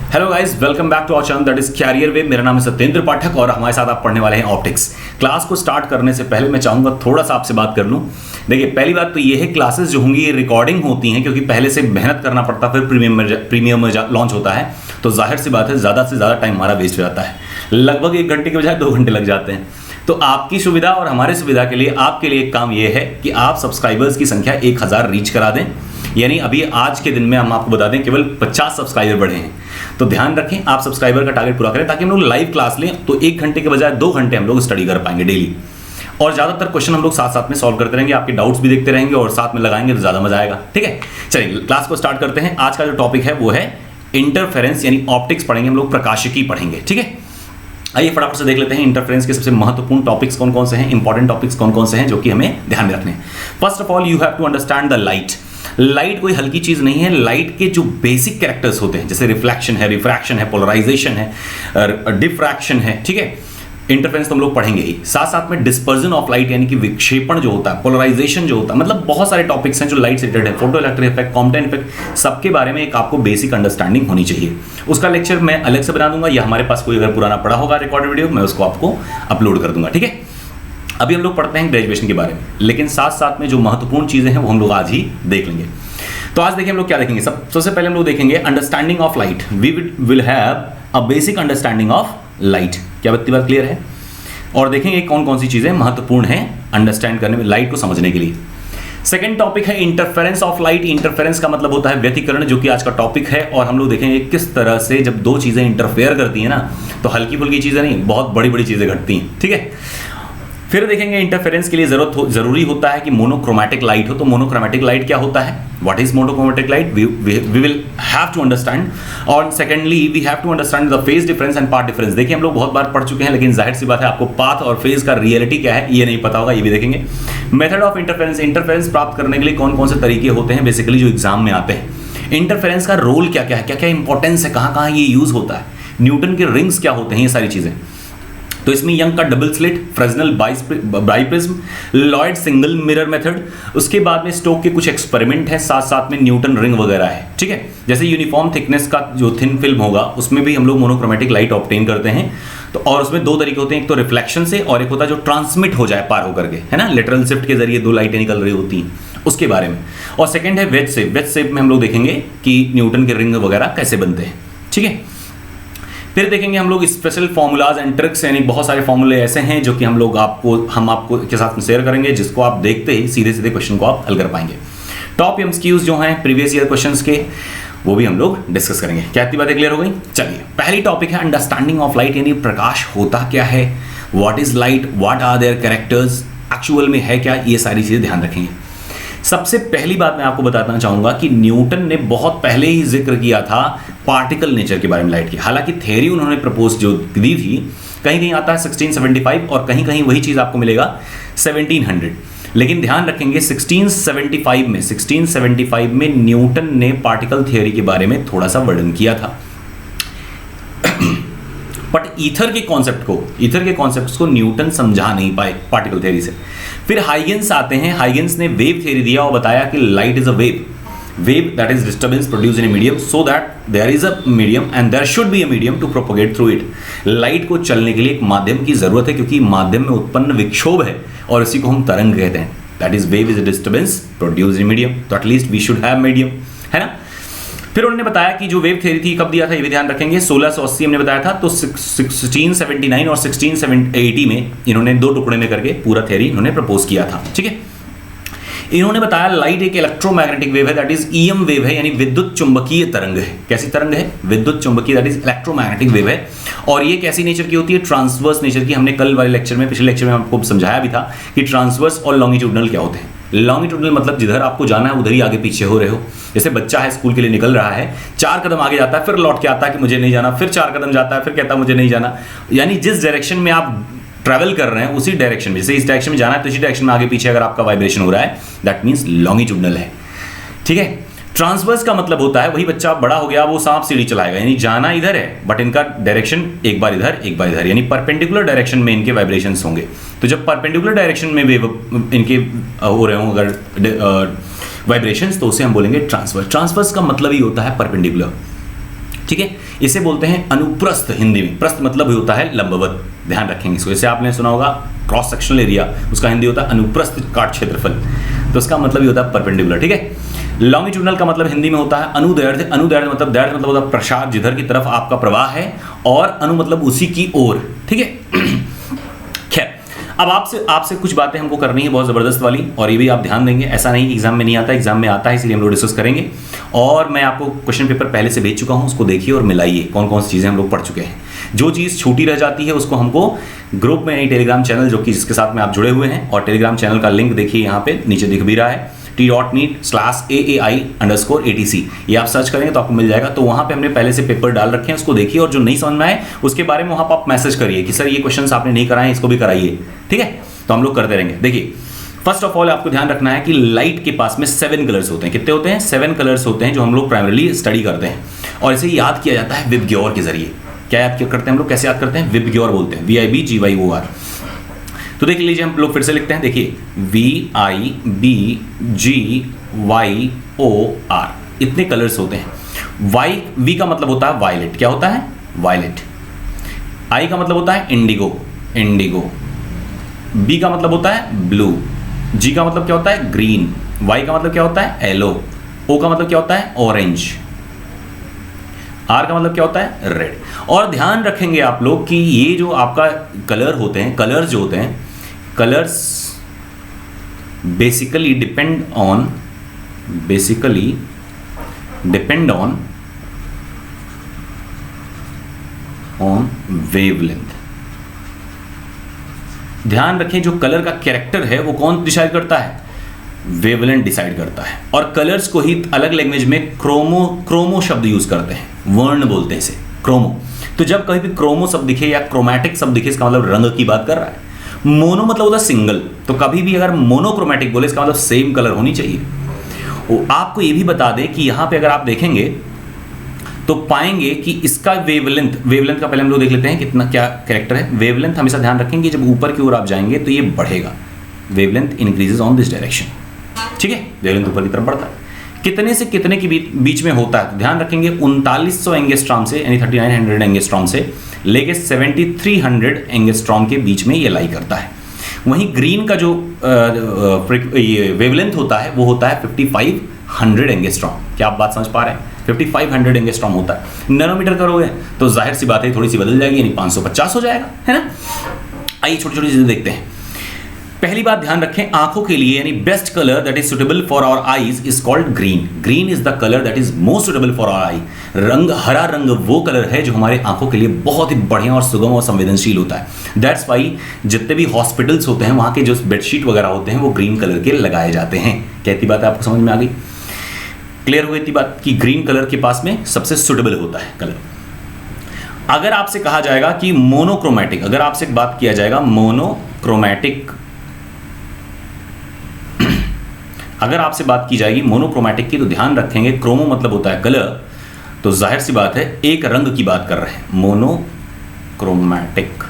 Hello guys, welcome back to our channel that is career way. मेरा नाम है सत्येंद्र पाठक और हमारे साथ आप पढ़ने वाले हैं ऑप्टिक्स। क्लास को स्टार्ट करने से पहले मैं चाहूंगा थोड़ा सा आपसे बात कर लूं। देखिए, पहली बात तो ये है, क्लासेस जो होंगी ये रिकॉर्डिंग होती हैं क्योंकि पहले से मेहनत करना पड़ता, फिर प्रीमियम में लॉन्च होता है, तो जाहिर सी बात है ज़्यादा से ज़्यादा टाइम हमारा वेस्ट हो जाता है। लगभग 1 घंटे के बजाय 2 घंटे लग जाते हैं। तो आपकी सुविधा और हमारे सुविधा के लिए आपके लिए एक काम ये है कि आप सब्सक्राइबर्स की संख्या 1000 रीच करा दें। यानी अभी आज के दिन में हम आपको बता दें केवल 50 सब्सक्राइबर बढ़े हैं। तो ध्यान रखें, आप सब्सक्राइबर का टारगेट पूरा करें ताकि हम लोग लाइव क्लास लें तो 1 घंटे के बजाय 2 घंटे हम लोग स्टडी कर पाएंगे डेली। और ज़्यादातर क्वेश्चन हम लोग साथ साथ में सॉल्व करते रहेंगे, आपके डाउट्स भी देखते रहेंगे और साथ में लगाएंगे तो ज़्यादा मजा आएगा। ठीक है, चलिए क्लास को स्टार्ट करते हैं। आज का जो टॉपिक है वो है इंटरफेरेंस, यानी ऑप्टिक्स पढ़ेंगे हम लोग, प्रकाशिकी पढ़ेंगे। ठीक है, आइए फटाफट से देख लेते हैं इंटरफेरेंस के सबसे महत्वपूर्ण टॉपिक्स कौन कौन से हैं, इंपॉर्टेंट टॉपिक्स कौन कौन से हैं जो कि हमें ध्यान में रखने हैं। First of all you have to understand the light. Light कोई हल्की चीज नहीं है। लाइट के जो बेसिक कैरेक्टर्स होते हैं, जैसे रिफ्लेक्शन है, रिफ्रैक्शन है, पोलराइजेशन है, डिफ्रैक्शन है, ठीक है, इंटरफेरेंस तो हम लोग पढ़ेंगे ही। साथ साथ में डिस्पर्जन ऑफ लाइट यानी कि विक्षेपण जो होता है, पोलराइजेशन जो होता है, मतलब बहुत सारे टॉपिक्स हैं जो लाइट से रिलेटेड है। Photo electric effect, Compton effect, सबके बारे में एक आपको बेसिक अंडरस्टैंडिंग होनी चाहिए। उसका लेक्चर मैं अलग से बना दूंगा या हमारे पास कोई अगर पुराना पड़ा होगा रिकॉर्डेड वीडियो, मैं उसको आपको अपलोड कर दूंगा। ठीक है, अभी हम लोग पढ़ते हैं ग्रेजुएशन के बारे में, लेकिन साथ साथ में जो महत्वपूर्ण चीजें हैं वो हम लोग आज ही देख लेंगे। तो आज देखिए हम लोग क्या देखेंगे। सबसे पहले हम लोग देखेंगे understanding of light. We will have a basic understanding of light. क्या बात क्लियर है? और देखेंगे कौन कौन सी चीजें महत्वपूर्ण हैं अंडरस्टैंड करने में, लाइट को समझने के लिए। सेकेंड टॉपिक है इंटरफेरेंस ऑफ लाइट। इंटरफेरेंस का मतलब होता है व्यतिकरण, जो कि आज का टॉपिक है। और हम लोग देखेंगे किस तरह से जब दो चीजें इंटरफेयर करती हैं ना, तो हल्की फुल्की चीजें नहीं, बहुत बड़ी बड़ी चीजें घटती हैं। ठीक है, फिर देखेंगे इंटरफेरेंस के लिए जरूरी होता है कि मोनोक्रोमैटिक लाइट हो। तो मोनोक्रोमैटिक लाइट क्या होता है, what is monochromatic light, we will have to understand. और secondly we have to understand the phase difference and path difference. देखिए हम लोग बहुत बार पढ़ चुके हैं, लेकिन जाहिर सी बात है आपको पाथ और फेज का रियलिटी क्या है ये नहीं पता होगा, ये भी देखेंगे। मेथड ऑफ इंटरफेरेंस, इंटरफेरेंस प्राप्त करने के लिए कौन कौन से तरीके होते हैं बेसिकली जो एग्जाम में आते हैं। इंटरफेरेंस का रोल क्या क्या है, क्या क्या इंपॉर्टेंस है, कहाँ कहाँ ये यूज होता है, न्यूटन के रिंग्स क्या होते हैं, ये सारी चीजें। तो इसमें यंग का double slit, Fresnel biprism, Lloyd single mirror method, उसके बाद में स्टोक के कुछ एक्सपेरिमेंट है, साथ साथ में न्यूटन रिंग वगैरह है। ठीक है, जैसे यूनिफॉर्म थिकनेस का जो थिन फिल्म होगा उसमें भी हम लोग मोनोक्रोमैटिक लाइट ऑब्टेन करते हैं। तो और उसमें 2 तरीके होते हैं, एक तो रिफ्लेक्शन से और एक होता है जो ट्रांसमिट हो जाए पार होकर के, है ना, लेटरल शिफ्ट के जरिए 2 लाइटें निकल रही होती हैं, उसके बारे में। और सेकेंड है वेज शेप। वेज शेप में हम लोग देखेंगे कि न्यूटन के रिंग वगैरह कैसे बनते हैं। ठीक है, फिर देखेंगे हम लोग स्पेशल फॉर्मूलाज एंड ट्रिक्स, यानी बहुत सारे फॉर्मूले ऐसे हैं जो कि हम आपको के साथ में शेयर करेंगे, जिसको आप देखते ही सीधे सीधे क्वेश्चन को आप हल कर पाएंगे। टॉप एमसीक्यूज जो हैं प्रीवियस ईयर क्वेश्चंस के, वो भी हम लोग डिस्कस करेंगे। क्या इतनी बातें क्लियर हो गई? चलिए, पहली टॉपिक है अंडरस्टैंडिंग ऑफ लाइट, यानी प्रकाश होता क्या है, what is light, what are their characters, actual में है क्या, ये सारी चीजें ध्यान रखेंगे। सबसे पहली बात मैं आपको बताना चाहूंगा कि न्यूटन ने बहुत पहले ही जिक्र किया था पार्टिकल नेचर के बारे में लाइट की। हालांकि थ्योरी उन्होंने प्रपोज जो दी थी, कहीं कहीं आता है 1675 और कहीं कहीं वही चीज आपको मिलेगा 1700। लेकिन ध्यान रखेंगे 1675 में न्यूटन ने पार्टिकल थ्योरी के बारे में थोड़ा सा वर्णन किया था। बट ईथर के कॉन्सेप्ट्स को न्यूटन समझा नहीं पाए पार्टिकल थ्योरी से। फिर हाइगेंस आते हैं। हाइगेंस ने वेव थ्योरी दिया और बताया कि light is a wave that is disturbance produce in a medium, so that there is a medium and there should be a medium to propagate through it. Light को चलने के लिए एक माध्यम की जरूरत है, क्योंकि माध्यम में उत्पन्न विक्षोभ है और इसी को हम तरंग कहते हैं। That is wave is a disturbance produce in medium, तो at least we should have medium, है ना। फिर उन्होंने बताया कि जो वेव थ्योरी थी कब दिया था, ये भी ध्यान रखेंगे, 1680 हमने बताया था। तो 1679 और 1680 में इन्होंने 2 टुकड़े में करके पूरा थ्योरी इन्होंने प्रपोज किया था। ठीक है, इन्होंने बताया लाइट एक इलेक्ट्रोमैग्नेटिक वेव है, दैट इज ईएम वेव है, यानी विद्युत चुंबकीय तरंग है। कैसी तरंग है? विद्युत चुंबकीय, दैट इज इलेक्ट्रोमैग्नेटिक वेव है। और ये कैसी नेचर की होती है? ट्रांसवर्स नेचर की। हमने कल वाले लेक्चर में, पिछले लेक्चर में आपको समझाया भी था कि ट्रांसवर्स और लॉन्गिट्यूडनल क्या होते हैं। लॉन्गिट्यूडनल मतलब जिधर आपको जाना है उधर ही आगे पीछे हो रहे हो। जैसे बच्चा है, स्कूल के लिए निकल रहा है, 4 कदम आगे जाता है, फिर लौट के आता है कि मुझे नहीं जाना, फिर 4 कदम जाता है, फिर कहता है मुझे नहीं जाना। यानी जिस डायरेक्शन में आप ट्रैवल कर रहे हैं उसी डायरेक्शन में, जैसे इस डायरेक्शन में जाना है तो इसी डायरेक्शन में आगे पीछे अगर आपका वाइब्रेशन हो रहा है, दैट मीन्स लॉन्गिट्यूडनल है। ठीक है, ट्रांसवर्स का मतलब होता है वही बच्चा बड़ा हो गया, वो सांप सीढ़ी चलाएगा, यानी जाना इधर है बट इनका डायरेक्शन एक बार इधर एक बार इधर, यानी परपेंडिकुलर डायरेक्शन में इनके वाइब्रेशंस होंगे। तो जब परपेंडिकुलर डायरेक्शन में वेव इनके हो रहे हों अगर वाइब्रेशंस, तो उसे हम बोलेंगे ट्रांसवर्स। ट्रांसवर्स का मतलब ही होता है परपेंडिकुलर। ठीक है, इसे बोलते हैं अनुप्रस्थ हिंदी में। प्रस्थ मतलब होता है लंबवत, ध्यान रखेंगे इसको। जैसे आपने सुना होगा क्रॉस सेक्शनल एरिया, उसका हिंदी होता है अनुप्रस्थ काट क्षेत्रफल, तो उसका मतलब ये होता है परपेंडिकुलर। ठीक है, लॉन्गिट्यूडनल का मतलब हिंदी में होता है अनुदैर्ध्य। अनुदैर्ध्य मतलब दैर्ध्य मतलब होता है प्रसार, जिधर की तरफ आपका प्रवाह है, और अनु मतलब उसी की ओर। ठीक है, खैर अब आपसे कुछ बातें हमको करनी है बहुत ज़बरदस्त वाली, और ये भी आप ध्यान देंगे। ऐसा नहीं एग्जाम में नहीं आता, एग्जाम में आता है, इसलिए हम लोग डिस्कस करेंगे। और मैं आपको क्वेश्चन पेपर पहले से भेज चुका हूँ, उसको देखिए और मिलाइए कौन कौन सी चीज़ें हम लोग पढ़ चुके हैं। जो चीज़ छूटी रह जाती है उसको हमको ग्रुप में, टेलीग्राम चैनल जो कि जिसके साथ में आप जुड़े हुए हैं, और टेलीग्राम चैनल का लिंक देखिए यहाँ पे नीचे दिख भी रहा है, t.me/aai_atc, ये आप सर्च करेंगे तो आपको मिल जाएगा। तो वहाँ पे हमने पहले से पेपर डाल रखे हैं, उसको देखिए, और जो नहीं समझ में आए उसके बारे में वहाँ पर आप मैसेज करिए कि सर ये क्वेश्चंस आपने नहीं कराए, इसको भी कराइए। ठीक है, तो हम लोग करते रहेंगे। देखिए, फर्स्ट ऑफ ऑल आपको ध्यान रखना है कि लाइट के पास में 7 कलर्स होते हैं। कितने होते हैं? 7 कलर्स होते हैं, जो हम लोग प्राइमरीली स्टडी करते हैं, और इसे याद किया जाता है विबग्योर के जरिए। क्या याद करते हैं हम लोग, कैसे याद करते हैं? विबग्योर बोलते हैं, VIBGYOR। तो देख लीजिए, हम लोग फिर से लिखते हैं, देखिए VIBGYOR, इतने कलर्स होते हैं। V का मतलब होता है वायलेट, क्या होता है? वायलेट। I का मतलब होता है इंडिगो, इंडिगो। B का मतलब होता है ब्लू। G का मतलब क्या होता है? ग्रीन। Y का मतलब क्या होता है? येलो। O का मतलब क्या होता है? ऑरेंज। R का मतलब क्या होता है? रेड। और ध्यान रखेंगे आप लोग कि ये जो आपका कलर होते हैं, कलर्स जो होते हैं, colours basically depend on wavelength. ध्यान रखें, जो कलर का कैरेक्टर है वो कौन डिसाइड करता है? वेवलेंथ डिसाइड करता है। और कलर्स को ही अलग लैंग्वेज में क्रोमो शब्द यूज करते हैं, वर्ण बोलते हैं इसे, क्रोमो। तो जब कहीं भी क्रोमो शब्द दिखे या क्रोमैटिक शब्द दिखे, इसका मतलब रंग की बात कर रहा है। मोनो मतलब होता है सिंगल, तो कभी भी अगर मोनोक्रोमैटिक बोले इसका मतलब सेम कलर होनी चाहिए। वो आपको ये भी बता दें कि यहाँ पे अगर आप देखेंगे तो पाएंगे कि इसका वेवलेंथ का पहले हम लोग देख लेते हैं कितना क्या कैरेक्टर है। वेवलेंथ हमेशा ध्यान रखेंगे, जब ऊपर की ओर आप जाएंगे तो ये बढ़ेगा, wavelength increases on this direction. ठीक है, वेवलेंथ ऊपर की तरफ बढ़ता है। कितने से कितने के बीच में होता है? तो ध्यान रखेंगे 3900 एंगस्ट्रॉम से, यानी 3900 एंगस्ट्रॉम से लेके 7300 एंगस्ट्रॉम के बीच में ये लाई करता है। वहीं ग्रीन का जो ये वेवलेंथ होता है वो होता है 5500 एंगस्ट्रॉम। क्या आप बात समझ पा रहे हैं? 5500 एंगस्ट्रॉम होता है। नैनोमीटर करोगे तो जाहिर सी बात है थोड़ी सी बदल जाएगी, यानी 550 हो जाएगा, है ना। आइए छोटी छोटी चीजें देखते हैं। पहली बात ध्यान रखें, आंखों के लिए यानी best colour that is suitable for our eyes is called green. Green is the colour that is most suitable for our eye. रंग, हरा रंग वो कलर है जो हमारे आंखों के लिए बहुत ही बढ़िया और सुगम और संवेदनशील होता है। दैट्स वाई जितने भी हॉस्पिटल्स होते हैं वहां के जो बेडशीट वगैरह होते हैं वो ग्रीन कलर के लगाए जाते हैं। कहती बात है आपको समझ में आ गई? क्लियर हो गई थी बात कि ग्रीन कलर के पास में सबसे सुटेबल होता है कलर। अगर आपसे कहा जाएगा कि मोनोक्रोमैटिक, अगर आपसे बात किया जाएगा मोनोक्रोमैटिक, अगर आपसे बात की जाएगी मोनोक्रोमैटिक की, तो ध्यान रखेंगे क्रोमो मतलब होता है कलर, तो जाहिर सी बात है एक रंग की बात कर रहे हैं, मोनोक्रोमैटिक।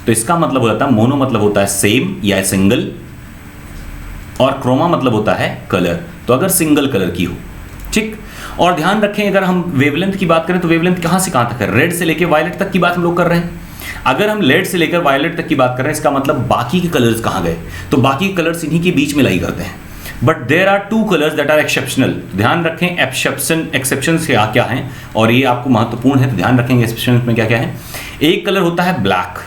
तो इसका मतलब हो जाता है, मोनो मतलब होता है सेम या सिंगल, और क्रोमा मतलब होता है कलर, तो अगर सिंगल कलर की हो। ठीक, और ध्यान रखें अगर हम वेवलेंथ की बात करें तो वेवलेंथ कहां से कहां तक है? रेड से लेकर वायलेट तक की बात हम लोग कर रहे हैं। अगर हम रेड से लेकर वायलेट तक की बात कर रहे हैं, इसका मतलब बाकी के कलर्स कहां गए? तो बाकी के कलर्स इन्हीं के बीच में लाई करते हैं। But there are 2 colours that are exceptional. ध्यान रखें एक्सेप्शंस क्या हैं, और ये आपको महत्वपूर्ण है, तो ध्यान रखेंगे एक्सेप्शंस में क्या क्या है। एक कलर होता है ब्लैक,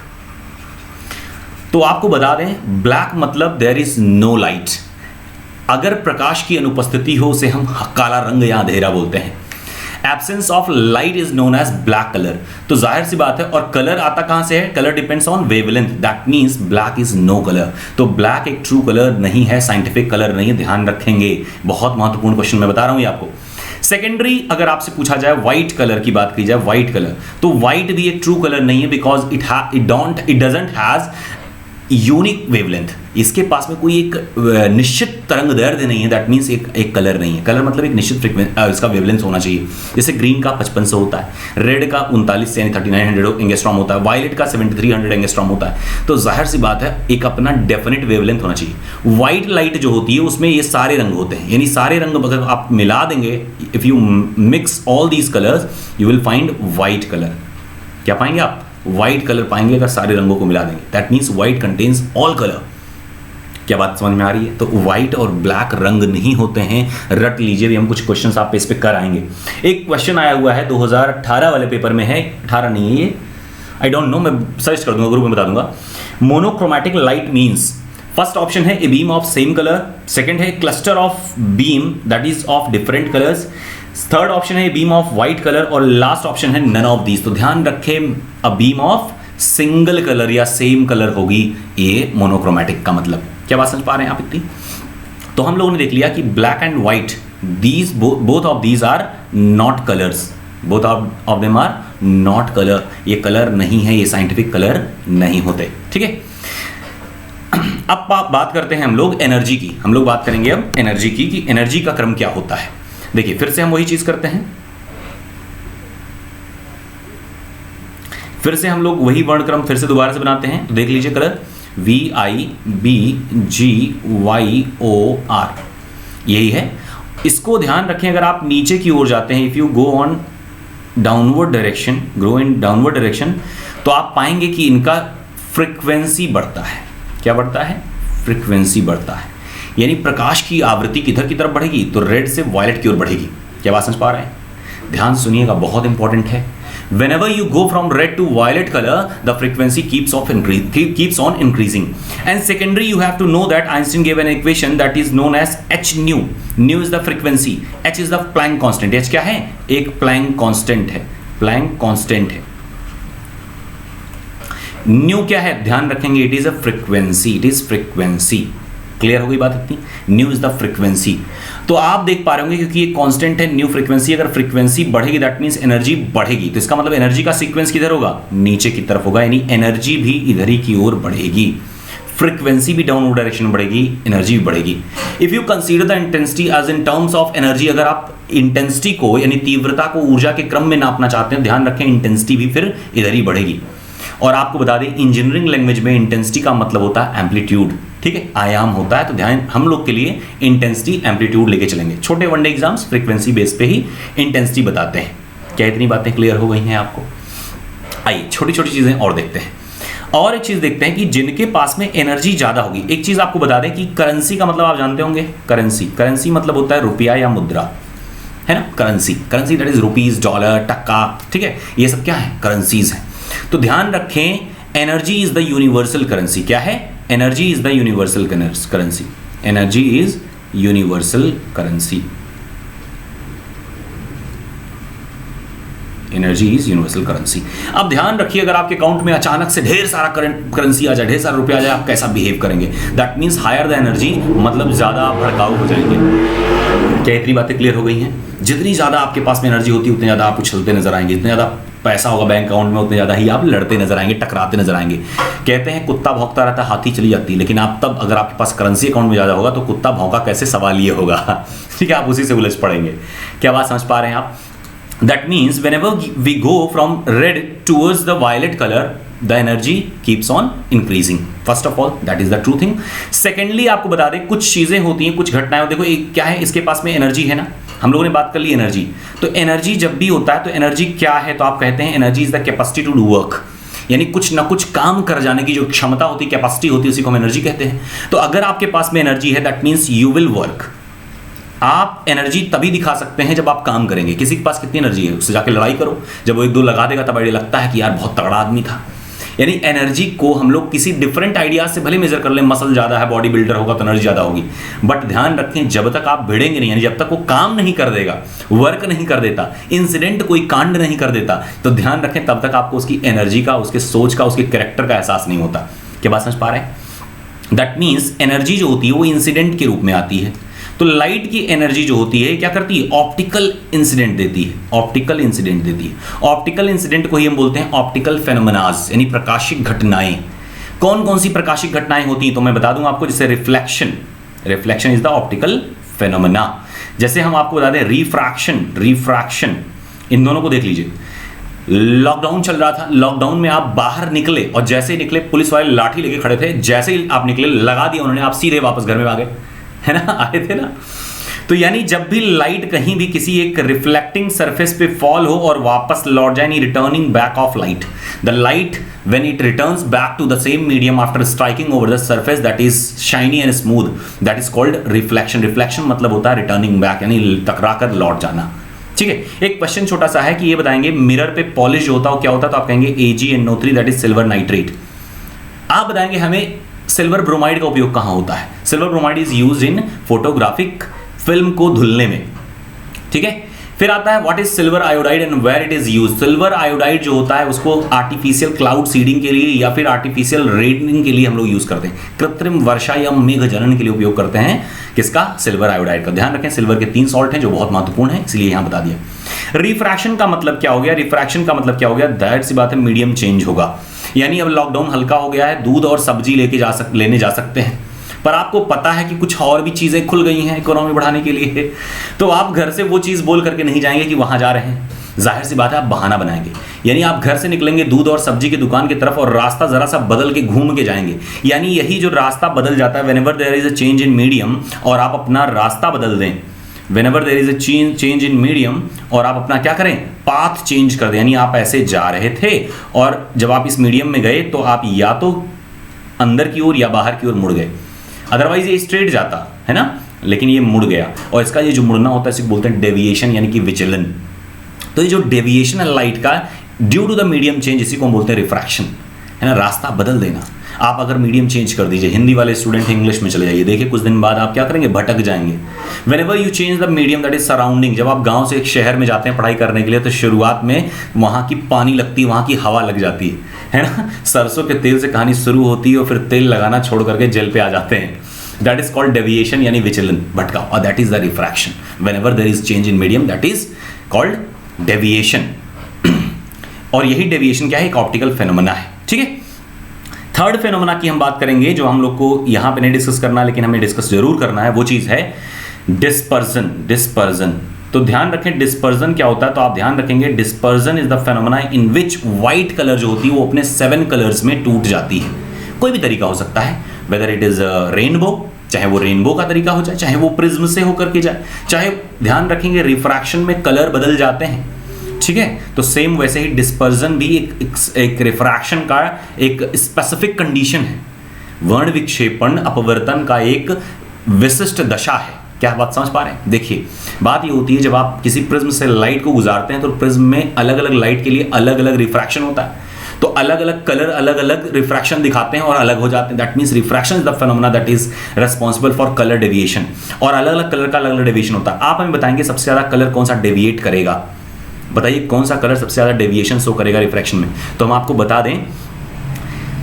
तो आपको बता दें ब्लैक मतलब देयर इज नो लाइट। अगर प्रकाश की अनुपस्थिति हो उसे हम काला रंग या अंधेरा बोलते हैं। Absence of light is known as black colour. तो जाहिर सी बात है, और कलर आता कहां से है? Colour depends on wavelength, that means black is no colour. तो ब्लैक एक ट्रू कलर नहीं है, साइंटिफिक कलर नहीं है, ध्यान रखेंगे। बहुत महत्वपूर्ण क्वेश्चन मैं बता रहा हूं ये आपको। सेकेंडरी अगर आपसे पूछा जाए व्हाइट कलर की बात की जाए, व्हाइट कलर, तो व्हाइट भी एक ट्रू कलर नहीं है, because it doesn't has unique wavelength, इसके पास में कोई एक निश्चित तरंग दैर्ध्य नहीं है, दैट मीन्स एक कलर नहीं है। कलर मतलब एक निश्चित फ्रीक्वेंसी इसका वेवलेंथ होना चाहिए। जैसे ग्रीन का 5500 होता है, रेड का 39 यानी 3900 एंगस्ट्रॉम होता है, वायलेट का 7300 एंगस्ट्रॉम होता है। तो जाहिर सी बात है एक अपना डेफिनेट वेवलेंथ होना चाहिए। व्हाइट लाइट जो होती है उसमें ये सारे रंग होते हैं, यानी सारे रंग अगर आप मिला देंगे, if you mix all these colours you will find white colour. क्या पाएंगे आप? व्हाइट कलर पाएंगे अगर सारे रंगों को मिला देंगे। That means white contains all colour. क्या बात समझ में आ रही है? तो व्हाइट और ब्लैक रंग नहीं होते हैं, रट लीजिए, भी हम कुछ क्वेश्चंस आप इस पे कर आएंगे। एक क्वेश्चन आया हुआ है 2018 वाले पेपर में है, 18 नहीं है ये, आई डोंट नो, मैं सर्च कर दूंगा, ग्रुप में बता दूंगा। Monochromatic light means, first option है a beam of same colour, second है cluster of beam that is of different colours, third option है बीम ऑफ व्हाइट कलर, और लास्ट ऑप्शन है नन ऑफ दीज। तो ध्यान रखें, a beam of single colour या same colour होगी ये मोनोक्रोमैटिक का मतलब। क्या बात समझ पा रहे हैं आप इतनी? तो हम लोगों ने देख लिया कि black and white, these both of these are not colours, both of them are not colour. ये कलर नहीं है, ये साइंटिफिक कलर नहीं होते। ठीक है, अब बात करते हैं हम लोग एनर्जी की। हम लोग बात करेंगे अब एनर्जी की, कि एनर्जी का क्रम क्या होता है। देखिए फिर से हम वही चीज करते हैं, फिर से हम लोग वही वर्णक्रम फिर से दोबारा से बनाते हैं। तो देख लीजिए कलर VIBGYOR, यही है। इसको ध्यान रखें, अगर आप नीचे की ओर जाते हैं, if you go on downward direction, grow in downward direction, तो आप पाएंगे कि इनका फ्रीक्वेंसी बढ़ता है। क्या बढ़ता है? फ्रीक्वेंसी बढ़ता है, यानी प्रकाश की आवृत्ति किधर की तरफ बढ़ेगी? तो रेड से वायलेट की ओर बढ़ेगी। क्या बात समझ पा रहे हैं? ध्यान सुनिएगा, बहुत इंपॉर्टेंट है। Whenever you go from red to violet color, the frequency keeps on increasing. And secondary, you have to know that Einstein gave an equation that is known as h nu. Nu is the frequency, h is the Planck constant. h क्या है? एक Planck constant है, Planck constant है। nu क्या है? ध्यान रखेंगे, it is a frequency, it is frequency। Clear हो गई बात इतनी? New is the frequency. तो आप देख पा रहे होंगे क्योंकि ये कांस्टेंट है न्यू फ्रीक्वेंसी, अगर फ्रीक्वेंसी बढ़ेगी दैट मींस एनर्जी बढ़ेगी। तो इसका मतलब एनर्जी का सीक्वेंस किधर होगा? नीचे की तरफ होगा, यानी एनर्जी भी इधर ही की ओर बढ़ेगी, फ्रीक्वेंसी भी डाउनवर्ड डायरेक्शन में बढ़ेगी, एनर्जी भी बढ़ेगी। If you consider the intensity as in terms of energy, अगर आप इंटेंसिटी को यानी तीव्रता को ऊर्जा के क्रम में नापना चाहते हैं, ध्यान रखें इंटेंसिटी भी फिर इधर ही बढ़ेगी। और आपको बता दें इंजीनियरिंग लैंग्वेज में इंटेंसिटी का मतलब होता है एम्पलीट्यूड। ठीक है, आयाम होता है। तो ध्यान हम लोग के लिए इंटेंसिटी एम्पलीट्यूड लेके चलेंगे। छोटे वनडे एग्जाम्स फ्रीक्वेंसी बेस पे ही इंटेंसिटी बताते हैं। क्या इतनी बातें क्लियर हो गई हैं आपको? आइए छोटी छोटी चीजें और देखते हैं। और एक चीज देखते हैं कि जिनके पास में एनर्जी ज्यादा होगी, एक चीज आपको बता दें कि करेंसी का मतलब आप जानते होंगे, करेंसी मतलब होता है रुपया या मुद्रा, है ना। Currency that is rupees, dollar, taka, ठीक है, ये सब क्या है? करेंसीज हैं। तो ध्यान रखें energy is the universal currency. क्या है? Energy is the universal currency. Energy is universal currency. Energy is universal currency. अब ध्यान रखिए, अगर आपके अकाउंट में अचानक से ढेर सारा करेंसी आ जाए, ढेर सारा रुपया आ जाए, आप कैसा बिहेव करेंगे? That means higher the energy, मतलब ज्यादा भड़काऊ हो जाएंगे। क्या इतनी बातें क्लियर हो गई हैं? जितनी ज्यादा आपके पास में एनर्जी होती है उतने ज्यादा आप उछलते नजर आएंगे, जितने ज्यादा पैसा होगा बैंक अकाउंट में उतने ज्यादा ही आप लड़ते नजर आएंगे, टकराते नजर आएंगे। कहते हैं कुत्ता भौंकता रहता है हाथी चली जाती है, लेकिन आप तब अगर आपके पास करेंसी अकाउंट में ज्यादा होगा तो कुत्ता भौंका कैसे, सवाल ये होगा। ठीक है, आप उसी से उलझ पड़ेंगे। क्या बात समझ पा रहे हैं आप? That means whenever we go from red towards the violet color, the energy keeps on increasing. First of all, that is the true thing. Secondly, आपको बता दें कुछ चीजें होती हैं, कुछ घटनाएं। देखो एक क्या है, इसके पास में एनर्जी है ना, हम लोगों ने बात कर ली एनर्जी। तो एनर्जी जब भी होता है तो एनर्जी क्या है? तो आप कहते हैं energy is the capacity to do work, यानी कुछ ना कुछ काम कर जाने की जो क्षमता होती है, कैपेसिटी होती है, उसी को हम एनर्जी कहते हैं। तो अगर आपके पास में एनर्जी है that means you will work. आप एनर्जी तभी दिखा सकते हैं जब आप काम करेंगे। किसी के पास कितनी एनर्जी है, उससे जाके लड़ाई करो, जब वो एक दो लगा देगा तब आइडिया लगता है कि यार बहुत तगड़ा आदमी था। यानी एनर्जी को हम लोग किसी डिफरेंट आइडिया से भले मेजर कर लें, मसल ज्यादा है, बॉडी बिल्डर होगा तो एनर्जी ज्यादा होगी, बट ध्यान रखें जब तक आप भिड़ेंगे नहीं, यानी जब तक वो काम नहीं कर देगा, वर्क नहीं कर देता, इंसिडेंट कोई कांड नहीं कर देता, तो ध्यान रखें तब तक आपको उसकी एनर्जी का, उसके सोच का, उसके कैरेक्टर का एहसास नहीं होता। क्या बात समझ पा रहे हैं? दैट मीन्स एनर्जी जो होती है वो इंसिडेंट के रूप में आती है। तो लाइट की एनर्जी जो होती है क्या करती है? ऑप्टिकल इंसिडेंट देती है, ऑप्टिकल इंसिडेंट देती है। ऑप्टिकल इंसिडेंट को ही हम बोलते हैं ऑप्टिकल फेनोमेनाज, यानी प्रकाशिक घटनाएं। कौन कौन सी प्रकाशिक घटनाएं होती हैं तो मैं बता दूंगा आपको, जैसे reflection, reflection is the optical phenomena. जैसे हम आपको बता दें रिफ्रैक्शन, रिफ्रैक्शन, इन दोनों को देख लीजिए। लॉकडाउन चल रहा था, लॉकडाउन में आप बाहर निकले और जैसे ही निकले पुलिस वाले लाठी लेके खड़े थे, जैसे ही आप निकले लगा दिया उन्होंने, आप सीधे वापस घर में आ गए, है ना, आए थे ना। तो यानी जब भी लाइट कहीं भी किसी एक रिफ्लेक्टिंग सरफेस पे फॉल हो और वापस लौट जाए, returning back of light, the light when it returns back to the same medium after striking over the surface that is shiny and smooth, that is called reflection. Reflection मतलब होता है returning back, यानी टकरा कर लौट जाना। ठीक है, एक क्वेश्चन छोटा सा है कि ये बताएंगे मिरर पे पॉलिश जो होता है क्या होता है, तो आप कहेंगे AgNO3 that is silver nitrate. आप बताएंगे हमें सिल्वर ब्रोमाइड का उपयोग कहां होता है। Silver bromide is used in photographic film को धुलने में। ठीक है, फिर आता है what is silver iodide and where it is used. Silver iodide जो होता है उसको आर्टिफिशियल क्लाउड सीडिंग के लिए या फिर आर्टिफिशियल रेनिंग के लिए हम लोग यूज करते हैं, कृत्रिम वर्षा या मेघ जनन के लिए उपयोग करते हैं। किसका? सिल्वर आयोडाइड का। ध्यान रखें सिल्वर के 3 सॉल्ट हैं जो बहुत महत्वपूर्ण है, इसलिए यहां बता दिया। रिफ्रैक्शन का मतलब क्या हो गया? रिफ्रैक्शन का मतलब क्या हो गया? जाहिर सी बात है मीडियम चेंज होगा, यानी अब लॉकडाउन हल्का हो गया है, दूध और सब्जी लेने जा सकते हैं, पर आपको पता है कि कुछ और भी चीजें खुल गई हैं इकोनॉमी बढ़ाने के लिए, तो आप घर से वो चीज बोल करके नहीं जाएंगे कि वहां जा रहे हैं। जाहिर सी बात है आप बहाना बनाएंगे, यानी आप घर से निकलेंगे दूध और सब्जी की दुकान की तरफ और रास्ता जरा सा बदल के घूम के जाएंगे, यानी यही जो रास्ता बदल जाता है, whenever there is a change in medium और आप अपना रास्ता बदल दें, whenever there is a change in medium और आप अपना क्या करें, पाथ चेंज कर दें, यानी आप ऐसे जा रहे थे और जब आप इस मीडियम में गए तो आप या तो अंदर की ओर या बाहर की ओर मुड़ गए, अदरवाइज ये स्ट्रेट जाता है ना, लेकिन ये मुड़ गया, और इसका ये जो मुड़ना होता है इसे बोलते हैं डेविएशन यानी कि विचलन। तो ये जो डेविएशन है लाइट का due to the medium change, इसी को हम बोलते हैं रिफ्रैक्शन, है ना, रास्ता बदल देना। आप अगर मीडियम चेंज कर दीजिए, हिंदी वाले स्टूडेंट इंग्लिश में चले जाइए, देखिए कुछ दिन बाद आप क्या करेंगे, भटक जाएंगे। Whenever you change the medium that is surrounding, जब आप गांव से एक शहर में जाते हैं पढ़ाई करने के लिए, तो शुरुआत में वहां की पानी लगती है, वहां की हवा लग जाती है ना, सरसों के तेल से कहानी शुरू होती है और फिर तेल लगाना छोड़ करके जेल पे आ जाते हैं। दैट इज कॉल्ड डेविएशन यानी विचलन, भटकाव, और that is the refraction. Whenever there is change in medium that is called deviation. और यही डेविएशन क्या है, एक ऑप्टिकल फेनोमेना है। ठीक है, थर्ड फेनोमेना की हम बात करेंगे जो हम लोग को यहां पे नहीं डिस्कस करना, लेकिन हमें डिस्कस जरूर करना है, वो चीज है डिस्पर्जन। डिस्पर्जन, तो ध्यान रखें डिस्पर्जन क्या होता है, तो आप ध्यान रखेंगे dispersion is the phenomena in which white colour जो होती है वो अपने 7 कलर्स में टूट जाती है। कोई भी तरीका हो सकता है, वेदर इट इज रेनबो, चाहे वो रेनबो का तरीका हो जाए, चाहे वो प्रिज्म से होकर के जाए, चाहे ध्यान रखेंगे रिफ्रैक्शन में कलर बदल जाते हैं। ठीक है, तो सेम वैसे ही डिस्पर्जन भी एक रिफ्रैक्शन का एक स्पेसिफिक कंडीशन है, वर्ण विक्षेपण अपवर्तन का एक विशिष्ट दशा है। क्या बात समझ पा रहे हैं? देखिए बात ये होती है जब आप किसी प्रिज्म से लाइट को गुजारते हैं तो प्रिज्म में अलग अलग लाइट के लिए अलग अलग रिफ्रैक्शन होता है, तो अलग अलग कलर अलग अलग रिफ्रैक्शन दिखाते हैं और अलग हो जाते हैं। That means refraction is the phenomena that is responsible for colour deviation, और अलग अलग कलर का अलग अलग डेविएशन होता है। आप हमें बताएंगे सबसे ज्यादा कलर कौन सा डेविएट करेगा, बताइए कौन सा कलर सबसे ज्यादा डेविएशन शो करेगा रिफ्रैक्शन में, तो हम आपको बता दें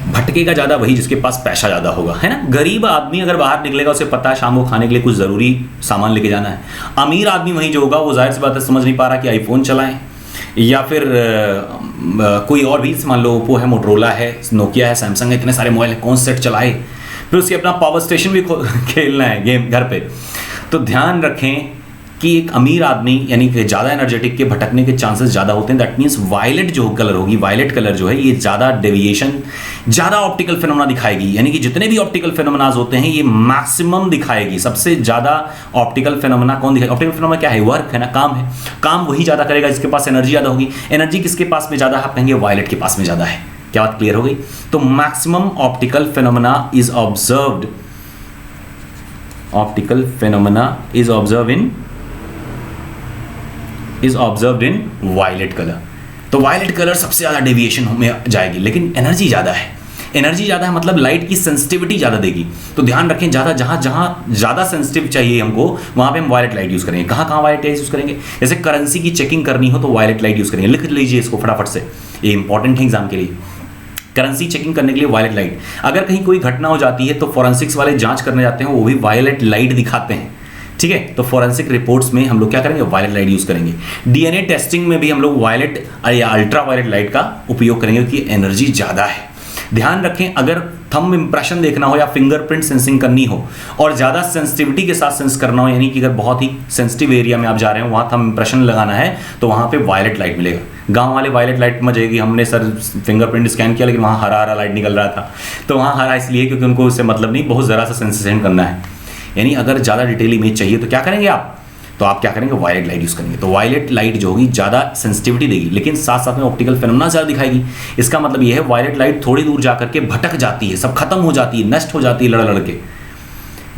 भटकेगा ज्यादा वही जिसके पास पैसा ज्यादा होगा, है ना। गरीब आदमी अगर बाहर निकलेगा उसे पता है शाम को खाने के लिए कुछ जरूरी सामान लेके जाना है। अमीर आदमी वही जो होगा वो जाहिर सी बात है समझ नहीं पा रहा कि आईफोन चलाएं या फिर कोई और भी, मान लो ओप्पो है, मोटरोला है, नोकिया है, सैमसंग है, इतने सारे मोबाइल है, कौन सेट चलाए, फिर उसके अपना पावर स्टेशन भी खेलना है गेम घर पे। तो ध्यान रखें कि एक अमीर आदमी यानी कि ज़्यादा एनर्जेटिक के भटकने के चांसेस ज़्यादा होते हैं। दैट मीन्स वायलेट जो कलर होगी, वायलेट कलर जो है ये ज़्यादा डेविएशन, ज़्यादा ऑप्टिकल फेनोमेना दिखाएगी, यानी कि जितने भी ऑप्टिकल फेनोमेनाज होते हैं ये मैक्सिमम दिखाएगी। सबसे ज़्यादा ऑप्टिकल फेनोमेना कौन दिखाएगा? ऑप्टिकल फेनोमेना क्या है? वर्क है ना, काम है, काम वही ज़्यादा करेगा जिसके पास एनर्जी ज़्यादा होगी। एनर्जी किसके पास में ज़्यादा है? आप कहेंगे वायलेट के पास में ज़्यादा है। क्या बात क्लियर हो गई? तो maximum optical phenomena is observed, optical phenomena is observed in violet colour. तो वायलेट कलर सबसे ज़्यादा डेविएशन में जाएगी, लेकिन एनर्जी ज़्यादा है। एनर्जी ज़्यादा है मतलब लाइट की सेंसिटिविटी ज़्यादा देगी। तो ध्यान रखें ज़्यादा जहाँ ज़्यादा सेंसिटिव चाहिए हमको वहाँ पे हम वायलेट लाइट यूज़ करेंगे। कहाँ वायलेट लाइट यूज़ करेंगे? जैसे करेंसी की चेकिंग करनी हो तो वायलेट लाइट यूज़ करेंगे। लिख लीजिए इसको फटाफट से, ये इंपॉर्टेंट है एग्जाम के लिए। करेंसी चेकिंग करने के लिए वायलेट लाइट। अगर कहीं कोई घटना हो जाती है तो फॉरेंसिक्स वाले जाँच करने जाते हैं, वो भी वायलेट लाइट दिखाते हैं। ठीक है, तो फॉरेंसिक रिपोर्ट्स में हम लोग क्या करेंगे? वायलेट लाइट यूज करेंगे। डीएनए टेस्टिंग में भी हम लोग वायलेट या अल्ट्रा वायलेट लाइट का उपयोग करेंगे क्योंकि एनर्जी ज़्यादा है। ध्यान रखें अगर थंब इंप्रेशन देखना हो या फिंगरप्रिंट सेंसिंग करनी हो और ज़्यादा सेंसिटिविटी के साथ सेंस करना हो, यानी कि अगर बहुत ही सेंसिटिव एरिया में आप जा रहे हो वहाँ थंब इंप्रेशन लगाना है तो वहाँ पे वायलेट लाइट मिलेगा। गांव वाले वायलेट लाइट में जाएगी, हमने सर फिंगरप्रिंट स्कैन किया लेकिन वहाँ हरा हरा लाइट निकल रहा था, तो वहाँ हरा इसलिए क्योंकि उनको उससे मतलब नहीं, बहुत ज़रा सा सेंसेशन करना है। यानी अगर ज़्यादा डिटेल इमेज चाहिए तो क्या करेंगे आप, तो आप क्या करेंगे, वायलेट लाइट यूज़ करेंगे। तो वायलेट लाइट जो होगी ज़्यादा सेंसिटिविटी देगी लेकिन साथ साथ में ऑप्टिकल फिनोमेना ज़्यादा दिखाएगी। इसका मतलब ये है वायलेट लाइट थोड़ी दूर जा करके भटक जाती है, सब खत्म हो जाती है, नष्ट हो जाती है, लड़ के।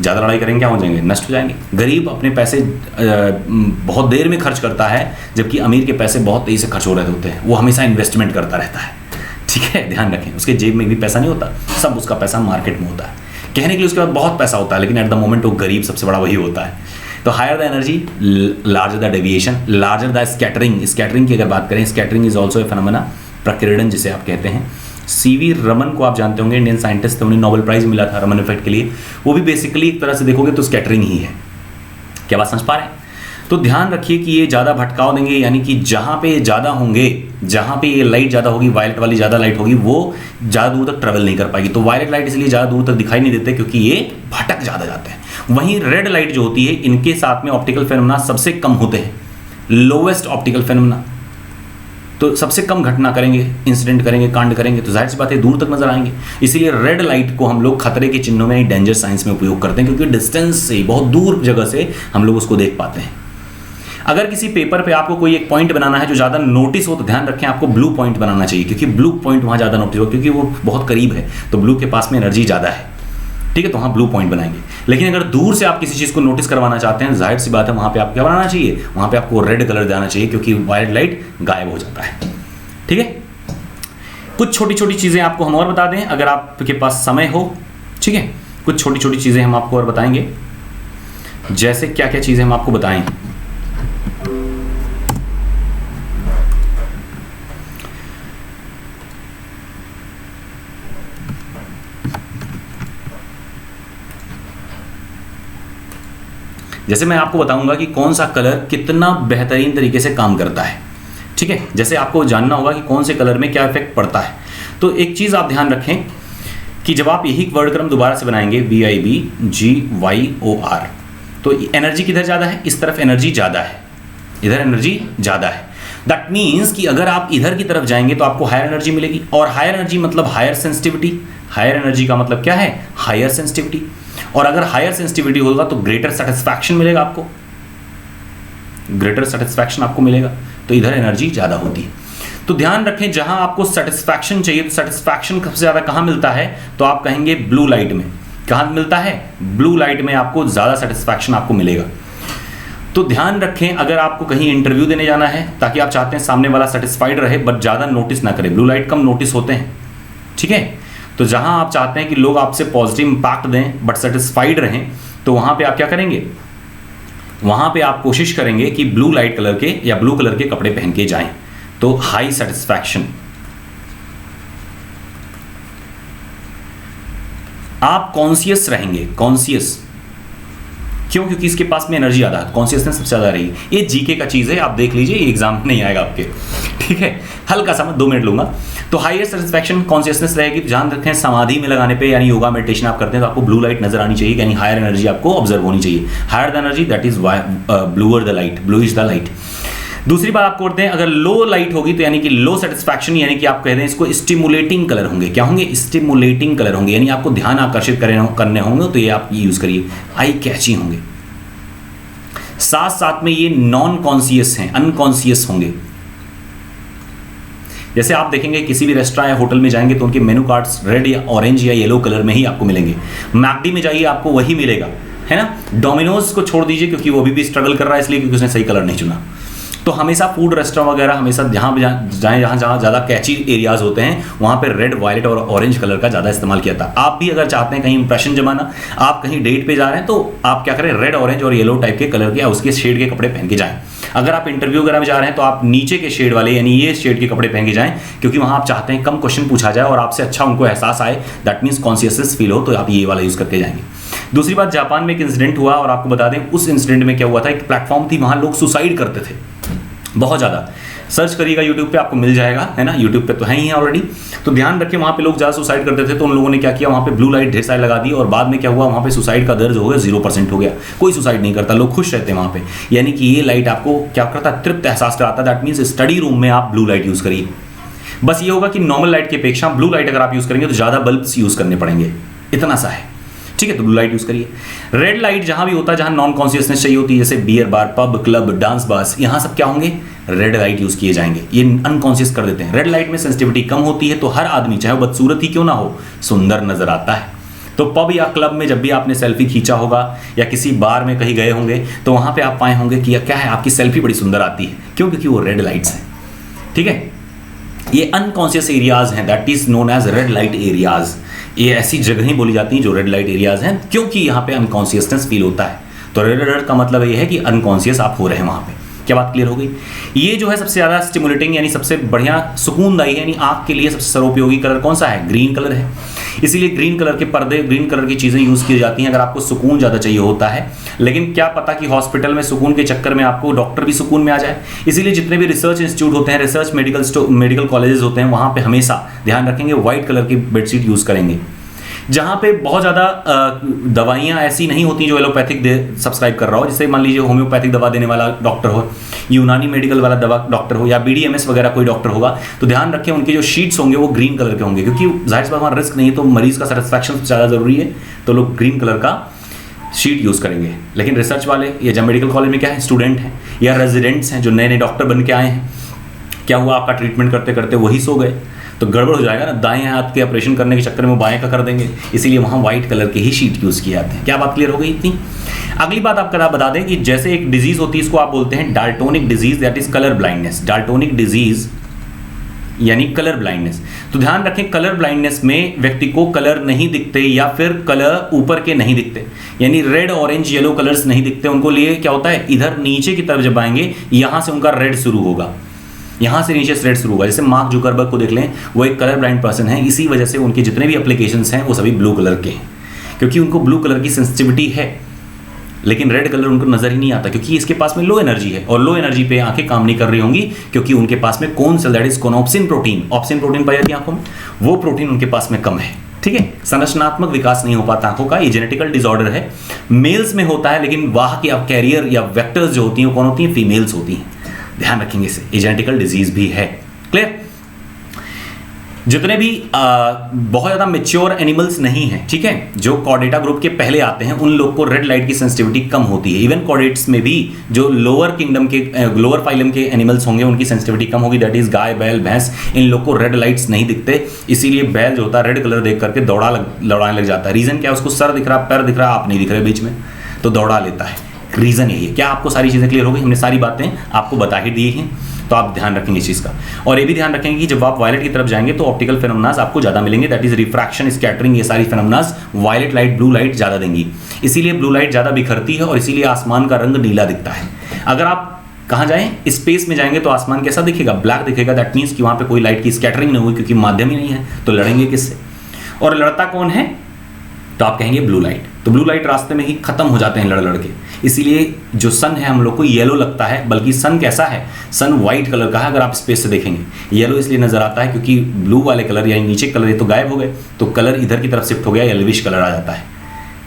ज़्यादा लड़ाई करेंगे क्या हो जाएंगे, नष्ट हो जाएंगे। गरीब अपने पैसे बहुत देर में खर्च करता है जबकि अमीर के पैसे बहुत तेज़ी से खर्च हो रहे होते हैं, वो हमेशा इन्वेस्टमेंट करता रहता है। ठीक है, ध्यान रखें, उसके जेब में भी पैसा नहीं होता, सब उसका पैसा मार्केट में होता है। कहने के लिए उसके बाद बहुत पैसा होता है लेकिन एट द मोमेंट वो गरीब सबसे बड़ा वही होता है। तो higher the energy larger the deviation, larger the scattering. Scattering की अगर बात करें, scattering is also a phenomena, प्रकीर्णन जिसे आप कहते हैं। सीवी रमन को आप जानते होंगे, इंडियन साइंटिस्ट थे, उन्हें नोबेल प्राइज मिला था रमन इफेक्ट के लिए। वो भी बेसिकली एक तरह से देखोगे तो स्कैटरिंग ही है। क्या बात समझ पा रहे हैं? तो ध्यान रखिए कि ये ज़्यादा भटकाव देंगे, यानी कि जहाँ पे ज़्यादा होंगे, जहाँ पे ये लाइट ज़्यादा होगी, वायलेट वाली ज़्यादा लाइट होगी, वो ज़्यादा दूर तक ट्रेवल नहीं कर पाएगी। तो वायलेट लाइट इसलिए ज़्यादा दूर तक दिखाई नहीं देते क्योंकि ये भटक ज़्यादा जाते हैं। वहीं रेड लाइट जो होती है, इनके साथ में ऑप्टिकल फेनोमेना सबसे कम होते हैं, लोवेस्ट ऑप्टिकल फेनोमेना। तो सबसे कम घटना करेंगे, इंसिडेंट करेंगे, कांड करेंगे, तो जाहिर सी बात है दूर तक नजर आएंगे। इसीलिए रेड लाइट को हम लोग खतरे के चिन्हों में, डेंजर साइंस में उपयोग करते हैं क्योंकि डिस्टेंस से, बहुत दूर जगह से हम लोग उसको देख पाते हैं। अगर किसी पेपर पे आपको कोई एक पॉइंट बनाना है जो ज़्यादा नोटिस हो तो ध्यान रखें आपको ब्लू पॉइंट बनाना चाहिए क्योंकि ब्लू पॉइंट वहाँ ज़्यादा नोटिस हो, क्योंकि वो बहुत करीब है तो ब्लू के पास में एनर्जी ज़्यादा है। ठीक है, तो वहाँ ब्लू पॉइंट बनाएंगे। लेकिन अगर दूर से आप किसी चीज़ को नोटिस करवाना चाहते हैं, जाहिर सी बात है वहाँ पे आपको क्या बनाना चाहिए, वहाँ पे आपको रेड कलर देना चाहिए क्योंकि वायलेट लाइट गायब हो जाता है। ठीक है, कुछ छोटी छोटी चीज़ें आपको हम और बता दें अगर आपके पास समय हो। ठीक है, कुछ छोटी छोटी चीज़ें हम आपको और बताएंगे, जैसे क्या क्या चीज़ें हम आपको बताएं। जैसे मैं आपको बताऊंगा कि कौन सा कलर कितना बेहतरीन तरीके से काम करता है। ठीक है, जैसे आपको जानना होगा कि कौन से कलर में क्या इफेक्ट पड़ता है। तो एक चीज़ आप ध्यान रखें कि जब आप यही वर्ड क्रम दोबारा से बनाएंगे VIBGYOR, तो एनर्जी किधर ज़्यादा है, इस तरफ एनर्जी ज़्यादा है, इधर एनर्जी ज़्यादा है। दैट मीन्स कि अगर आप इधर की तरफ जाएंगे तो आपको हायर एनर्जी मिलेगी, और हायर एनर्जी मतलब हायर सेंसिटिविटी। हायर एनर्जी का मतलब क्या है, हायर सेंसिटिविटी। और अगर हायर सेंसिटिविटी होगा तो ग्रेटर सेटिस्फैक्शन मिलेगा आपको, ग्रेटर सेटिस्फैक्शन आपको मिलेगा। तो इधर एनर्जी ज़्यादा होती है। तो ध्यान रखें जहां आपको सेटिस्फैक्शन चाहिए, तो सेटिस्फैक्शन सबसे ज़्यादा कहां मिलता है, तो आप कहेंगे ब्लू लाइट में। कहां मिलता है, ब्लू लाइट में आपको ज़्यादा सेटिस्फैक्शन आपको मिलेगा। तो ध्यान रखें अगर आपको कहीं इंटरव्यू देने जाना है ताकि आप चाहते हैं सामने वाला सेटिस्फाइड रहे बट ज़्यादा नोटिस ना करे, ब्लू लाइट कम नोटिस होते हैं। ठीक है, तो जहां आप चाहते हैं कि लोग आपसे पॉजिटिव इंपैक्ट दें बट सेटिस्फाइड रहें, तो वहां पे आप क्या करेंगे, वहां पे आप कोशिश करेंगे कि ब्लू लाइट कलर के या ब्लू कलर के कपड़े पहन के जाएं, तो हाई सेटिस्फैक्शन। आप कॉन्शियस रहेंगे, कॉन्शियस क्यों, क्योंकि इसके पास में एनर्जी ज़्यादा है, कॉन्शियसनेस सबसे ज़्यादा रहेगी। ये जीके का चीज़ है, आप देख लीजिए, ये एग्जाम में नहीं आएगा आपके। ठीक है, हल्का सा मैं 2 मिनट लूंगा। तो हायर सेटिस्फैक्शन कॉन्शियसनेस रहेगी। तो ध्यान रखें समाधि में लगाने पे, यानी योगा मेडिटेशन आप करते हैं तो आपको ब्लू लाइट नजर आनी चाहिए, यानी हायर एनर्जी आपको ऑब्जर्व होनी चाहिए। Higher the energy that is bluer the light, blue is the light. दूसरी बात आपको करते हैं, अगर लो लाइट होगी तो यानी कि लो सेटिस्फैक्शन, यानी कि आप कह रहे हैं इसको स्टिमुलेटिंग कलर होंगे। क्या होंगे, स्टिमुलेटिंग कलर होंगे, यानी आपको ध्यान आकर्षित करने होंगे, तो ये आप यूज करिए, आई कैची होंगे। साथ साथ में ये नॉन कॉन्शियस हैं, अनकॉन्शियस होंगे। जैसे आप देखेंगे किसी भी रेस्टोरेंट या होटल में जाएंगे तो उनके मेनू कार्ड्स रेड या ऑरेंज या येलो कलर में ही आपको मिलेंगे। मैकडी में जाइए आपको वही मिलेगा, है ना। डोमिनोज को छोड़ दीजिए क्योंकि वो भी स्ट्रगल कर रहा है इसलिए क्योंकि उसने सही कलर नहीं चुना। तो हमेशा फूड रेस्टोरेंट वगैरह हमेशा जहाँ जाएँ जहाँ ज़्यादा कैची एरियाज होते हैं वहाँ पे रेड, वायलेट और ऑरेंज कलर का ज़्यादा इस्तेमाल किया था। आप भी अगर चाहते हैं कहीं इंप्रेशन जमाना, आप कहीं डेट पे जा रहे हैं तो आप क्या करें, रेड, ऑरेंज और येलो टाइप के कलर के या उसके शेड के कपड़े पहन के जाएं। अगर आप इंटरव्यू वगैरह में जा रहे हैं तो आप नीचे के शेड वाले यानी ये शेड के कपड़े पहन के जाएं, क्योंकि वहाँ आप चाहते हैं कम क्वेश्चन पूछा जाए और आपसे अच्छा उनको एहसास आए, दैट मीन्स कॉन्शियसनेस फील हो, तो आप ये वाला यूज़ करके जाएंगे। दूसरी बात, जापान में एक इंसिडेंट हुआ और आपको बता दें उस इंसिडेंट में क्या हुआ था, एक प्लेटफॉर्म थी, वहाँ लोग सुसाइड करते थे बहुत ज़्यादा। सर्च करिएगा यूट्यूब पे, आपको मिल जाएगा, है ना, यूट्यूब पे तो है ही है ऑलरेडी। तो ध्यान रखिए वहाँ पे लोग ज़्यादा सुसाइड करते थे, तो उन लोगों ने क्या किया, वहाँ पे ब्लू लाइट ढेर सारी लगा दी, और बाद में क्या हुआ, वहाँ पे सुसाइड का दर जो हो गया 0% हो गया, कोई सुसाइड नहीं करता, लोग खुश रहते हैं वहाँ पे। यानी कि ये लाइट आपको क्या करता है, तृप्त एहसास कराता है। दैट मीन्स स्टडी रूम में आप ब्लू लाइट यूज़ करिए। बस ये होगा कि नॉर्मल लाइट की अपेक्षा ब्लू लाइट अगर आप यूज़ करेंगे तो ज़्यादा बल्ब्स यूज़ करने पड़ेंगे, इतना सा है, ठीक है। तो ब्लू लाइट यूज़ करिए। रेड लाइट जहाँ भी होता है, जहाँ नॉन कॉन्शियसनेस चाहिए होती है, जैसे beer bar, pub, club, dance bars, यहाँ सब क्या होंगे, रेड लाइट यूज़ किए जाएंगे, ये अनकॉन्शियस कर देते हैं। रेड लाइट में सेंसिटिविटी कम होती है, तो हर आदमी चाहे वो बदसूरत ही क्यों ना हो, सुंदर नजर आता है। तो पब या क्लब में जब भी आपने सेल्फी खींचा होगा या किसी बार में कहीं गए होंगे, तो वहाँ पे आप पाए होंगे कि क्या है, आपकी सेल्फी बड़ी सुंदर आती है, क्यों, क्योंकि वो रेड लाइट्स हैं, ठीक है। ये अनकॉन्शियस एरियाज हैं, that is known as red light areas. ये ऐसी जगहें बोली जाती हैं जो रेड लाइट एरियाज हैं, क्योंकि यहाँ पे अनकॉन्शियसनेस फील होता है। तो रेड का मतलब ये है कि अनकॉन्शियस आप हो रहे हैं वहाँ पे। क्या बात क्लियर हो गई? ये जो है सबसे ज़्यादा स्टिमुलेटिंग यानी सबसे बढ़िया सुकूनदायी यानी आँख के लिए सबसे सर्वोपयोगी कलर कौन सा है? ग्रीन कलर है। इसीलिए ग्रीन कलर के पर्दे, ग्रीन कलर की चीज़ें यूज़ की जाती हैं अगर आपको सुकून ज़्यादा चाहिए होता है। लेकिन क्या पता कि हॉस्पिटल में सुकून के चक्कर में आपको डॉक्टर भी सुकून में आ जाए। इसीलिए जितने भी रिसर्च इंस्टीट्यूट होते हैं, रिसर्च मेडिकल कॉलेजेस होते हैं, वहाँ पे हमेशा ध्यान रखेंगे व्हाइट कलर की बेडशीट यूज़ करेंगे। जहाँ पे बहुत ज़्यादा दवाइयाँ ऐसी नहीं होती जो एलोपैथिक सब्सक्राइब कर रहा हो, जैसे मान लीजिए होम्योपैथिक दवा देने वाला डॉक्टर हो, यूनानी मेडिकल वाला दवा डॉक्टर हो, या BDMS वगैरह कोई डॉक्टर होगा, तो ध्यान रखें उनके जो शीट्स होंगे वो ग्रीन कलर के होंगे, क्योंकि जाहिर सी बात वहाँ रिस्क नहीं है, तो मरीज़ का सेटिस्फैक्शन ज़्यादा ज़रूरी है, तो लोग ग्रीन कलर का शीट यूज़ करेंगे। लेकिन रिसर्च वाले या जब मेडिकल कॉलेज में क्या है, स्टूडेंट हैं या रेजिडेंट्स हैं जो नए नए डॉक्टर बन के आए हैं, क्या हुआ, आपका ट्रीटमेंट करते करते वही सो गए तो गड़बड़ हो जाएगा ना, दाएं हाथ के ऑपरेशन करने के चक्कर में वो बाएं का कर देंगे, इसीलिए वहाँ व्हाइट कलर के ही शीट यूज़ किए जाते हैं। क्या बात क्लियर हो गई इतनी? अगली बात आपको बता दें कि जैसे एक डिजीज़ होती है, इसको आप बोलते हैं daltonic disease, that is colour blindness. Daltonic disease यानी कलर ब्लाइंडनेस। तो ध्यान रखें, कलर ब्लाइंडनेस में व्यक्ति को कलर नहीं दिखते या फिर कलर ऊपर के नहीं दिखते, यानी रेड, ऑरेंज, येलो कलर्स नहीं दिखते उनको। लिए क्या होता है, इधर नीचे की तरफ जब आएंगे यहाँ से उनका रेड शुरू होगा, यहाँ से नीचे रेड शुरू होगा। जैसे मार्क जुकरबर्ग को देख लें, वो एक कलर ब्लाइंड पर्सन है, इसी वजह से उनके जितने भी एप्लीकेशंस हैं वो सभी ब्लू कलर के हैं, क्योंकि उनको ब्लू कलर की सेंसिटिविटी है। लेकिन रेड कलर उनको नजर ही नहीं आता, क्योंकि इसके पास में लो एनर्जी है, और लो एनर्जी पे आंखें काम नहीं कर रही होंगी, क्योंकि उनके पास में कौन cell, that is cone opsin protein, opsin protein पाई जाती है आंखों में, वो प्रोटीन उनके पास में कम है, ठीक है। संरचनात्मक विकास नहीं हो पाता आंखों का, ये जेनेटिकल डिसऑर्डर है, मेल्स में होता है, लेकिन वाह की आप कैरियर या वेक्टर्स जो होती हैं वो कौन होती हैं, फीमेल्स होती हैं। ध्यान रखेंगे इसे, ये जेनेटिकल डिजीज भी है। क्लियर? जितने भी बहुत ज़्यादा मेच्योर एनिमल्स नहीं हैं, ठीक है, जो कॉर्डेटा ग्रुप के पहले आते हैं, उन लोग को रेड लाइट की सेंसिटिविटी कम होती है। इवन कॉर्डेट्स में भी जो लोअर किंगडम के लोअर फाइलम के एनिमल्स होंगे उनकी सेंसिटिविटी कम होगी, दैट इज गाय, बैल, भैंस, इन लोग को रेड लाइट्स नहीं दिखते। इसीलिए बैल जो होता है रेड कलर देख करके दौड़ाने लग जाता है। रीजन क्या है, उसको सर दिख रहा, पैर दिख रहा, आप नहीं दिख रहे बीच में, तो दौड़ा लेता है। रीजन यही है। क्या आपको सारी चीज़ें क्लियर हो गई? हमने सारी बातें आपको बता ही दी हैं, तो आप ध्यान रखेंगे इस चीज़ का। और ये भी ध्यान रखेंगे कि जब आप वायलेट की तरफ जाएंगे तो ऑप्टिकल फेनोमेनास आपको ज़्यादा मिलेंगे, दैट इज रिफ्रैक्शन, स्कैटरिंग, ये सारी फेनोमेनास वायलेट लाइट, ब्लू लाइट ज़्यादा देंगी। इसीलिए ब्लू लाइट ज़्यादा बिखरती है और इसीलिए आसमान का रंग नीला दिखता है। अगर आप कहाँ जाएं, स्पेस में जाएंगे तो आसमान कैसा दिखेगा, ब्लैक दिखेगा। दैट मीन्स कि वहाँ पे कोई लाइट की स्कैटरिंग नहीं हुई, क्योंकि माध्यम ही नहीं है, तो लड़ेंगे किससे? और लड़ता कौन है, तो आप कहेंगे ब्लू लाइट। तो ब्लू लाइट रास्ते में ही खत्म हो जाते हैं लड़ के। इसीलिए जो सन है हम लोग को येलो लगता है, बल्कि सन कैसा है, सन व्हाइट कलर का है अगर आप स्पेस से देखेंगे। येलो इसलिए नजर आता है क्योंकि ब्लू वाले कलर यानी नीचे कलर ये तो गायब हो गए, तो कलर इधर की तरफ शिफ्ट हो गया, येलोविश कलर आ जाता है,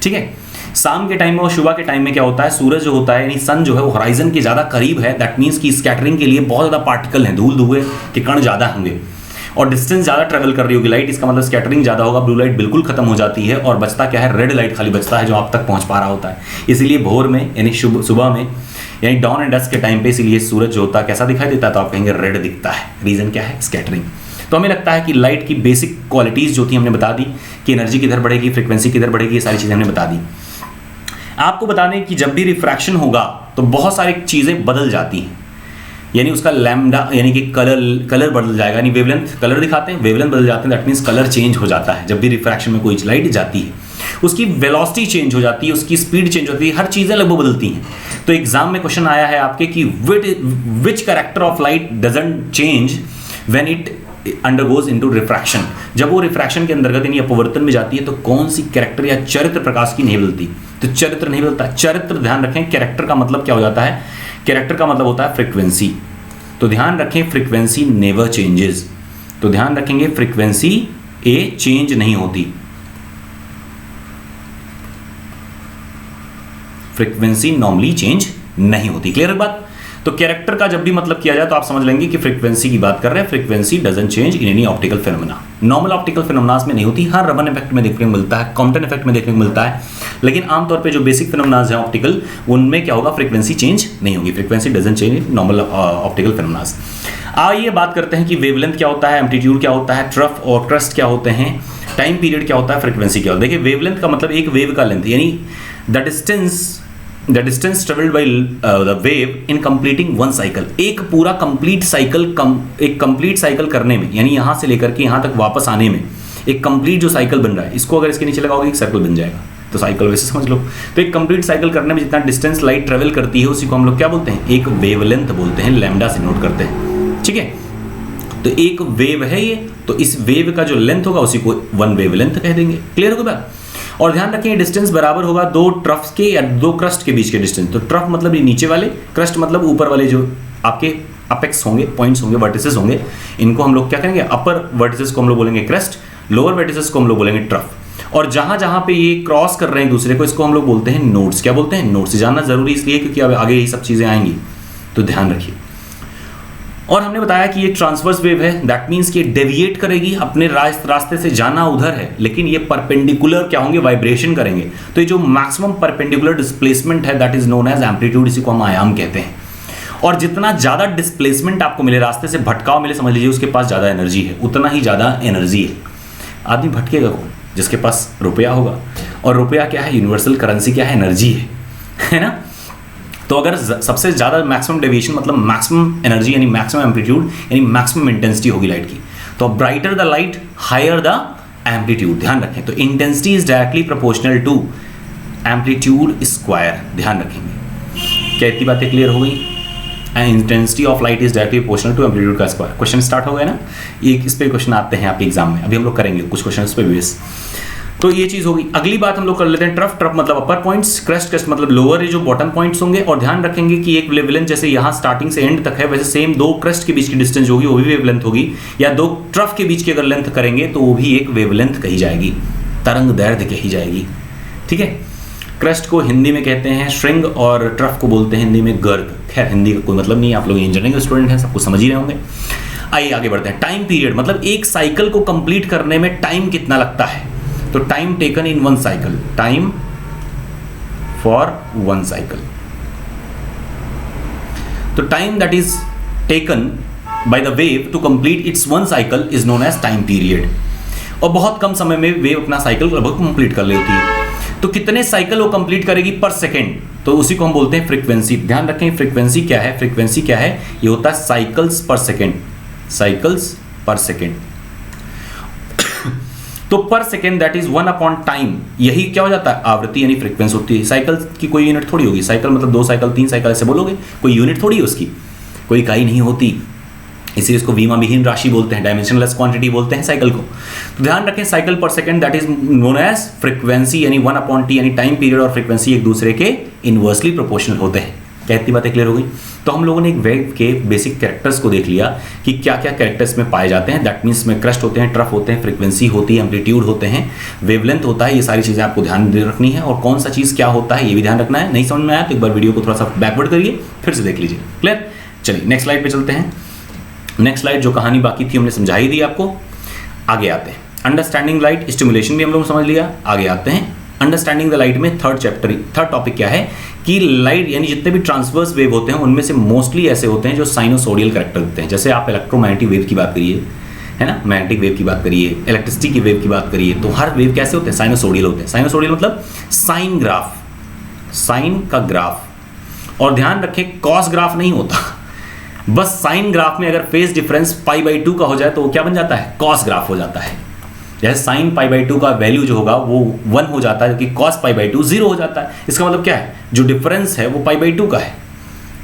ठीक है। शाम के टाइम में और सुबह के टाइम में क्या होता है, सूरज जो होता है यानी सन जो है वो होराइजन के ज़्यादा करीब है। दैट मीन्स कि स्कैटरिंग के लिए बहुत ज़्यादा पार्टिकल हैं, धूल धुएं के कण ज़्यादा होंगे और डिस्टेंस ज़्यादा ट्रेवल कर रही होगी लाइट, इसका मतलब स्कैटरिंग ज़्यादा होगा। ब्लू लाइट बिल्कुल खत्म हो जाती है और बचता क्या है, रेड लाइट खाली बचता है जो आप तक पहुंच पा रहा होता है। इसीलिए भोर में यानी सुबह में यानी डॉन एंड डस्क के टाइम पे इसीलिए सूरज जो होता है कैसा दिखाई देता है, तो आप कहेंगे रेड दिखता है। रीज़न क्या है, स्कैटरिंग। तो हमें लगता है कि लाइट की बेसिक क्वालिटीज़ जो थी हमने बता दी, कि एनर्जी किधर बढ़ेगी, फ्रिक्वेंसी किधर बढ़ेगी, ये सारी चीज़ें हमने बता दी। आपको बता दें कि जब भी रिफ्रैक्शन होगा तो बहुत सारी चीज़ें बदल जाती हैं, यानी उसका लैम्डा यानी कि कलर बदल जाएगा, यानी वेवलेंथ, कलर दिखाते हैं, वेवलेंथ बदल जाते हैं, दैट मीन्स कलर चेंज हो जाता है। जब भी रिफ्रैक्शन में कोई लाइट जाती है उसकी वेलोसिटी चेंज हो जाती है, उसकी स्पीड चेंज होती है, हर चीज़ें लगभग बदलती हैं। तो एग्जाम में क्वेश्चन आया है आपके कि विच character of light doesn't change when it undergoes into refraction. जब वो रिफ्रैक्शन के अंतर्गत यानी अपवर्तन में जाती है तो कौन सी कैरेक्टर या चरित्र प्रकाश की नहीं बदलती, तो चरित्र नहीं बदलता। चरित्र ध्यान रखें, कैरेक्टर का मतलब क्या हो जाता है, कैरेक्टर का मतलब होता है फ्रीक्वेंसी। तो ध्यान रखें फ्रीक्वेंसी नेवर चेंजेस, तो ध्यान रखेंगे फ्रीक्वेंसी ए चेंज नहीं होती, फ्रीक्वेंसी नॉर्मली चेंज नहीं होती। क्लियर है बात? तो कैरेक्टर का जब भी मतलब किया जाए तो आप समझ लेंगे कि फ्रीक्वेंसी की बात कर रहे हैं। Frequency doesn't change in any optical phenomena, normal optical phenomenas में नहीं होती। हाँ, रमन इफेक्ट में देखने को मिलता है, कॉम्पटन इफेक्ट में देखने को मिलता है, लेकिन आमतौर पे जो बेसिक फिनोमेनास हैं ऑप्टिकल, उनमें क्या होगा, फ्रीक्वेंसी चेंज नहीं होगी। Frequency doesn't change in normal optical phenomenas. आइए बात करते हैं कि वेवलेंथ क्या होता है, एम्पलीट्यूड क्या होता है, ट्रफ और क्रस्ट क्या होते हैं, टाइम पीरियड क्या होता है, फ्रीक्वेंसी क्या होता है। देखिए वेवलेंथ का मतलब एक वेव का लेंथ, यानी the distance travelled by the wave in completing one cycle. एक पूरा कंप्लीट साइकिल एक कंप्लीट साइकिल करने में, यानी यहाँ से लेकर के यहाँ तक वापस आने में एक कंप्लीट जो साइकिल बन रहा है, इसको अगर इसके नीचे लगाओगे एक सर्कल बन जाएगा, तो साइकिल वैसे समझ लो। तो एक कंप्लीट साइकिल करने में जितना डिस्टेंस लाइट ट्रेवल करती है उसी को हम लोग क्या बोलते हैं, एक वेवलेंथ बोलते हैं, लैम्डा से नोट करते हैं। ठीक है, तो एक वेव है ये, तो इस वेव का जो लेंथ होगा उसी को वन वेवलेंथ कह देंगे। क्लियर होगा बात? और ध्यान रखें डिस्टेंस बराबर होगा दो ट्रफ्स के या दो क्रस्ट के बीच के डिस्टेंस। तो ट्रफ मतलब ये नीचे वाले, क्रस्ट मतलब ऊपर वाले जो आपके अपेक्स होंगे, पॉइंट्स होंगे, वर्टिसेस होंगे, इनको हम लोग क्या करेंगे, अपर वर्टिसेस को हम लोग बोलेंगे क्रस्ट, लोअर वर्टिसेस को हम लोग बोलेंगे ट्रफ। और जहां जहां पे ये क्रॉस कर रहे हैं दूसरे को, इसको हम लोग बोलते हैं नोड्स। क्या बोलते हैं? नोड्स। जानना जरूरी इसलिए क्योंकि अब आगे यही सब चीजें आएंगी, तो ध्यान रखिए। और हमने बताया कि ये ट्रांसवर्स वेव है, दैट मीन्स कि डेविएट करेगी, अपने रास्ते से जाना उधर है, लेकिन ये परपेंडिकुलर क्या होंगे, वाइब्रेशन करेंगे। तो ये जो मैक्सिमम परपेंडिकुलर डिस्प्लेसमेंट है that is known as amplitude, इसी को हम आयाम कहते हैं। और जितना ज़्यादा डिस्प्लेसमेंट आपको मिले, रास्ते से भटकाव मिले, समझ लीजिए उसके पास ज़्यादा एनर्जी है, उतना ही ज़्यादा एनर्जी है। आदमी भटकेगा कौन? जिसके पास रुपया होगा। और रुपया क्या है, यूनिवर्सल करेंसी क्या है, एनर्जी है ना। तो अगर सबसे ज़्यादा मैक्सिमम डेविएशन मतलब मैक्सिमम एनर्जी यानी मैक्सिमम एम्पलीट्यूड यानी मैक्सिमम इंटेंसिटी होगी लाइट की, तो brighter the light higher the amplitude. ध्यान रखें, तो intensity is directly proportional to amplitude square. ध्यान रखेंगे। क्या इतनी बातें क्लियर हो गई? And intensity of light is directly proportional to amplitude का स्क्वायर। क्वेश्चन स्टार्ट हो गया ना, एक इस पे क्वेश्चन आते हैं आपके एग्जाम में, अभी हम लोग करेंगे कुछ क्वेश्चन इस पे बेस। तो ये चीज होगी। अगली बात हम लोग कर लेते हैं ट्रफ। ट्रफ मतलब अपर पॉइंट्स, क्रस्ट मतलब लोअर, ये जो बॉटम पॉइंट्स होंगे। और ध्यान रखेंगे कि एक वेवलेंथ जैसे यहाँ स्टार्टिंग से एंड तक है, वैसे सेम दो क्रस्ट के बीच की डिस्टेंस होगी वो भी वेवलेंथ होगी, या दो ट्रफ के बीच की अगर लेंथ करेंगे तो वो भी एक वेवलेंथ कही जाएगी, तरंग दैर्ध्य कही जाएगी। ठीक है, क्रस्ट को हिंदी में कहते हैं श्रृंग और ट्रफ को बोलते हैं हिंदी में गर्द। खैर हिंदी का कोई मतलब नहीं है, आप लोग इंजीनियरिंग स्टूडेंट हैं, सब कुछ समझ ही रहे होंगे। आइए आगे बढ़ते हैं। टाइम पीरियड मतलब एक साइकिल को कंप्लीट करने में टाइम कितना लगता है, तो time taken in one cycle, time for one cycle. तो time that is taken by the wave to complete its one cycle is known as time period. और बहुत कम समय में वेव अपना साइकिल लगभग कंप्लीट कर लेती है। तो कितने साइकिल वो कंप्लीट करेगी पर सेकेंड, तो उसी को हम बोलते हैं फ्रीक्वेंसी। ध्यान रखें फ्रीक्वेंसी क्या है, फ्रीक्वेंसी क्या है, ये होता है साइकिल्स पर सेकेंड, साइकिल्स पर सेकेंड। तो पर सेकेंड दैट इज 1 टाइम, यही क्या हो जाता है, आवृत्ति यानी फ्रीक्वेंसी होती है। साइकिल की कोई यूनिट थोड़ी होगी, साइकिल मतलब 2 साइकिल 3 साइकिल ऐसे बोलोगे, कोई यूनिट थोड़ी है उसकी, कोई इकाई नहीं होती, इसीलिए इसको विमा विहीन राशि बोलते हैं, डायमेंशनलेस क्वांटिटी बोलते हैं साइकिल को। तो ध्यान रखें साइकिल पर second that is known as frequency, यानी 1/t, यानी टाइम पीरियड और फ्रीक्वेंसी एक दूसरे के इनवर्सली प्रोपोर्शनल होते हैं। क्या इतनी बातें क्लियर हो गई? तो हम लोगों ने एक वेव के बेसिक कैरेक्टर्स को देख लिया कि क्या क्या कैरेक्टर्स में पाए जाते हैं। दैट मीन्स में क्रस्ट होते हैं, ट्रफ होते हैं, फ्रीक्वेंसी होती है, एम्पलीट्यूड होते हैं, वेवलेंथ होता है। ये सारी चीज़ें आपको ध्यान रखनी है, और कौन सा चीज़ क्या होता है ये भी ध्यान रखना है। नहीं समझ में आया तो एक बार वीडियो को थोड़ा सा बैकवर्ड करिए, फिर से देख लीजिए। क्लियर? चलिए नेक्स्ट स्लाइड पे चलते हैं। नेक्स्ट स्लाइड जो कहानी बाकी थी हमने समझा ही दी आपको। आगे आते हैं अंडरस्टैंडिंग लाइट, स्टिमुलेशन भी हम लोग समझ लिया। आगे आते हैं अंडरस्टैंडिंग द लाइट में थर्ड टॉपिक क्या है कि लाइट यानी जितने भी ट्रांसवर्स वेव होते हैं उनमें से मोस्टली ऐसे होते हैं जो साइनोसोडियल कैरेक्टर होते हैं। जैसे आप इलेक्ट्रोमैग्नेटिक वेव की बात करिए, है ना, मैग्नेटिक वेव की बात करिए, इलेक्ट्रिसिटी की वेव की बात करिए, तो हर वेव कैसे होते हैं, साइनोसोडियल होते हैं। साइनोसोडियल मतलब साइन ग्राफ, साइन का ग्राफ। और ध्यान रखें कॉस ग्राफ नहीं होता, बस साइन ग्राफ में अगर फेज डिफरेंस π/2 का हो जाए तो वो क्या बन जाता है, कॉस ग्राफ हो जाता है। जैसे साइन π/2 का वैल्यू जो होगा वो 1 हो जाता है, जबकि कॉस π/2 0 हो जाता है। इसका मतलब क्या है, जो डिफरेंस है वो π/2 का है।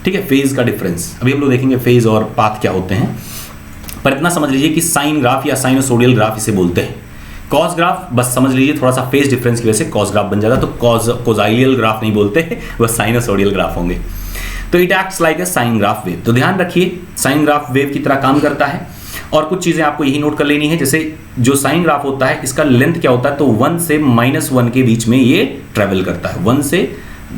ठीक है, फेज का डिफरेंस। अभी हम लोग देखेंगे फेज और पाथ क्या होते हैं, पर इतना समझ लीजिए कि साइन ग्राफ या साइनोसोडियल ग्राफ इसे बोलते हैं। कॉस ग्राफ बस समझ लीजिए थोड़ा सा फेज डिफरेंस की वजह से कॉस ग्राफ बन जाता है, तो कोजाइलियल ग्राफ नहीं बोलते, वह साइनोसोडियल ग्राफ होंगे। तो it acts like a sine graph wave. तो ध्यान रखिए साइन ग्राफ वेव की तरह काम करता है। और कुछ चीज़ें आपको यही नोट कर लेनी है, जैसे जो साइन ग्राफ होता है इसका लेंथ क्या होता है, तो 1 से -1 के बीच में ये ट्रेवल करता है, 1 से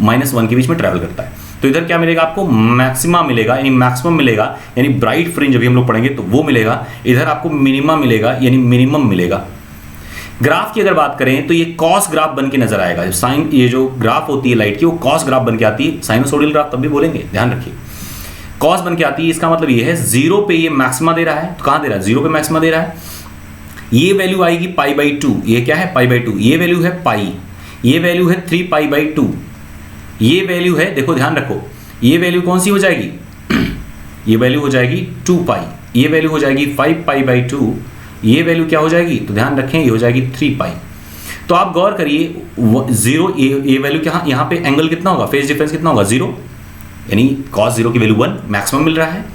-1 के बीच में ट्रेवल करता है। तो इधर क्या मिलेगा आपको, मैक्सिमा मिलेगा यानी मैक्सिमम मिलेगा, यानी ब्राइट फ्रिंज अभी हम लोग पढ़ेंगे तो वो मिलेगा। इधर आपको मिनिमा मिलेगा यानी मिनिमम मिलेगा। ग्राफ की अगर बात करें तो ये कॉस ग्राफ बन के नजर आएगा। साइन, ये जो ग्राफ होती है लाइट की वो कॉस ग्राफ बन के आती है। साइनोसोडियल ग्राफ तब भी बोलेंगे, ध्यान रखिए। कॉस बन के आती है, इसका मतलब ये है 0 पे ये मैक्सिमा दे रहा है, तो कहां दे रहा है, 0 पे मैक्सिमा दे रहा है। ये वैल्यू आएगी π/2, ये क्या है π/2, ये वैल्यू है पाई, ये वैल्यू है 3π/2, ये वैल्यू है, देखो ध्यान रखो, ये वैल्यू कौन सी हो जाएगी ये वैल्यू हो जाएगी 2π, ये वैल्यू हो जाएगी 5π/2, ये वैल्यू क्या हो जाएगी, तो ध्यान रखें ये हो जाएगी 3π। तो आप गौर करिए 0, ये वैल्यू क्या, यहाँ पे एंगल कितना होगा, फेज डिफरेंस कितना होगा 0, यानी cos 0 की वैल्यू 1 मैक्सिमम मिल रहा है।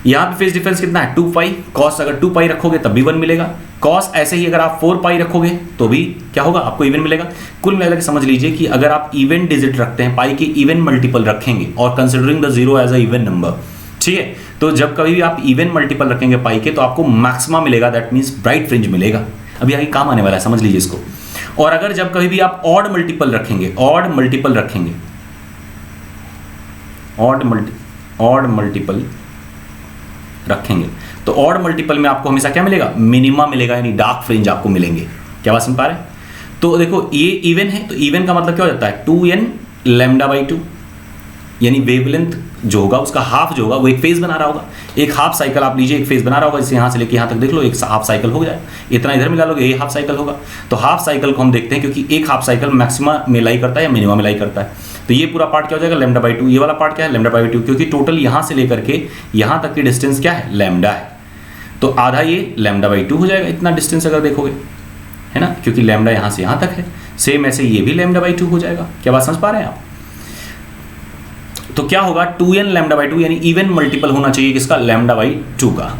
यहाँ पे फेज डिफरेंस कितना है 2π, cos अगर 2π रखोगे तब भी 1 मिलेगा, cos ऐसे ही अगर आप 4π रखोगे तो भी क्या होगा, आपको इवन मिलेगा। कुल मिलाकर समझ लीजिए कि अगर आप इवन डिजिट रखते हैं, पाई के इवन मल्टीपल रखेंगे और considering the 0 as a even number, ठीक है, तो जब कभी भी आप इवन मल्टीपल रखेंगे पाई के तो आपको मैक्सिमा मिलेगा, दैट मीन्स ब्राइट फ्रिंज मिलेगा। अभी आगे काम आने वाला है, समझ लीजिए इसको। और अगर जब कभी भी आप ऑड मल्टीपल रखेंगे, ऑड मल्टीपल रखेंगे तो ऑड मल्टीपल में आपको हमेशा क्या मिलेगा, मिनिमा मिलेगा, यानी डार्क फ्रिंज आपको मिलेंगे। क्या बात समझ पा रहे हैं? तो देखो ये इवन है, तो इवन का मतलब क्या हो जाता है 2n λ/2, यानी वेवलेंथ जो होगा उसका हाफ जो होगा वो एक फेज बना रहा होगा। एक हाफ साइकिल आप लीजिए, एक फेज बना रहा होगा, जैसे यहाँ से लेके यहाँ तक देख लो, एक हाफ साइकिल हो जाए, इतना इधर मिला लोगे ये हाफ साइकिल होगा। तो हाफ साइकिल को हम देखते हैं क्योंकि एक हाफ साइकिल मैक्सिमा में लाई करता है या मिनिमा में लाई करता है। तो ये पूरा पार्ट क्या हो जाएगा λ/2, ये वाला पार्ट क्या है λ/2, क्योंकि टोटल यहाँ से लेकर के यहाँ तक की डिस्टेंस क्या है, लैम्डा है। तो आधा ये λ/2 हो जाएगा, इतना डिस्टेंस अगर देखोगे, है ना, क्योंकि लैम्डा यहाँ से यहाँ तक है। सेम ऐसे ये भी λ/2 हो जाएगा। क्या बात समझ पा रहे हैं आप? तो क्या होगा 2n λ/2, यानी इवन मल्टीपल होना चाहिए किसका, λ/2 का,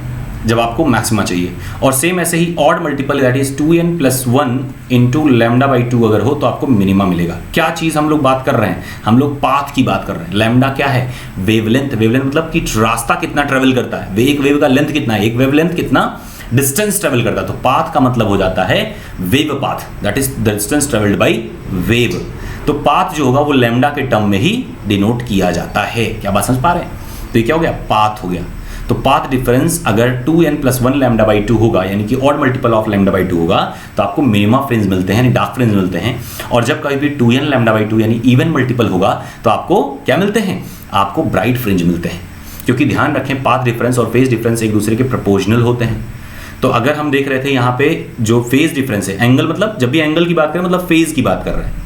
जब आपको मैक्सिमा चाहिए। और सेम ऐसे ही odd multiple that is 2n + 1 × λ/2 अगर हो तो आपको मिनिमा मिलेगा। क्या चीज़ हम लोग बात कर रहे हैं, हम लोग पाथ की बात कर रहे हैं। लैम्डा क्या है, वेवलेंथ। वेवलेंथ मतलब कि रास्ता कितना ट्रेवल करता है, एक वेव का लेंथ कितना है, एक वेवलेंथ कितना डिस्टेंस ट्रेवल करता है। तो पाथ का मतलब हो जाता है wave path, that is the distance travelled by wave. तो पाथ जो होगा वो लैम्डा के टर्म में ही डिनोट किया जाता है। क्या बात समझ पा रहे हैं? तो ये क्या हो गया, पाथ हो गया। तो पाथ डिफरेंस अगर 2n + 1 λ/2 होगा, यानी कि ऑड मल्टीपल ऑफ λ/2 होगा, तो आपको मिनिमा फ्रिंज मिलते हैं, यानी डार्क फ्रिंज मिलते हैं। और जब कभी भी 2n λ/2 यानी इवन मल्टीपल होगा तो आपको क्या मिलते हैं, आपको ब्राइट फ्रिंज मिलते हैं। क्योंकि ध्यान रखें पाथ डिफरेंस और फेज डिफरेंस एक दूसरे के प्रोपोर्शनल होते हैं। तो अगर हम देख रहे थे यहाँ पे जो फेज डिफरेंस है, एंगल मतलब जब भी एंगल की बात करें मतलब फेज की बात कर रहे हैं,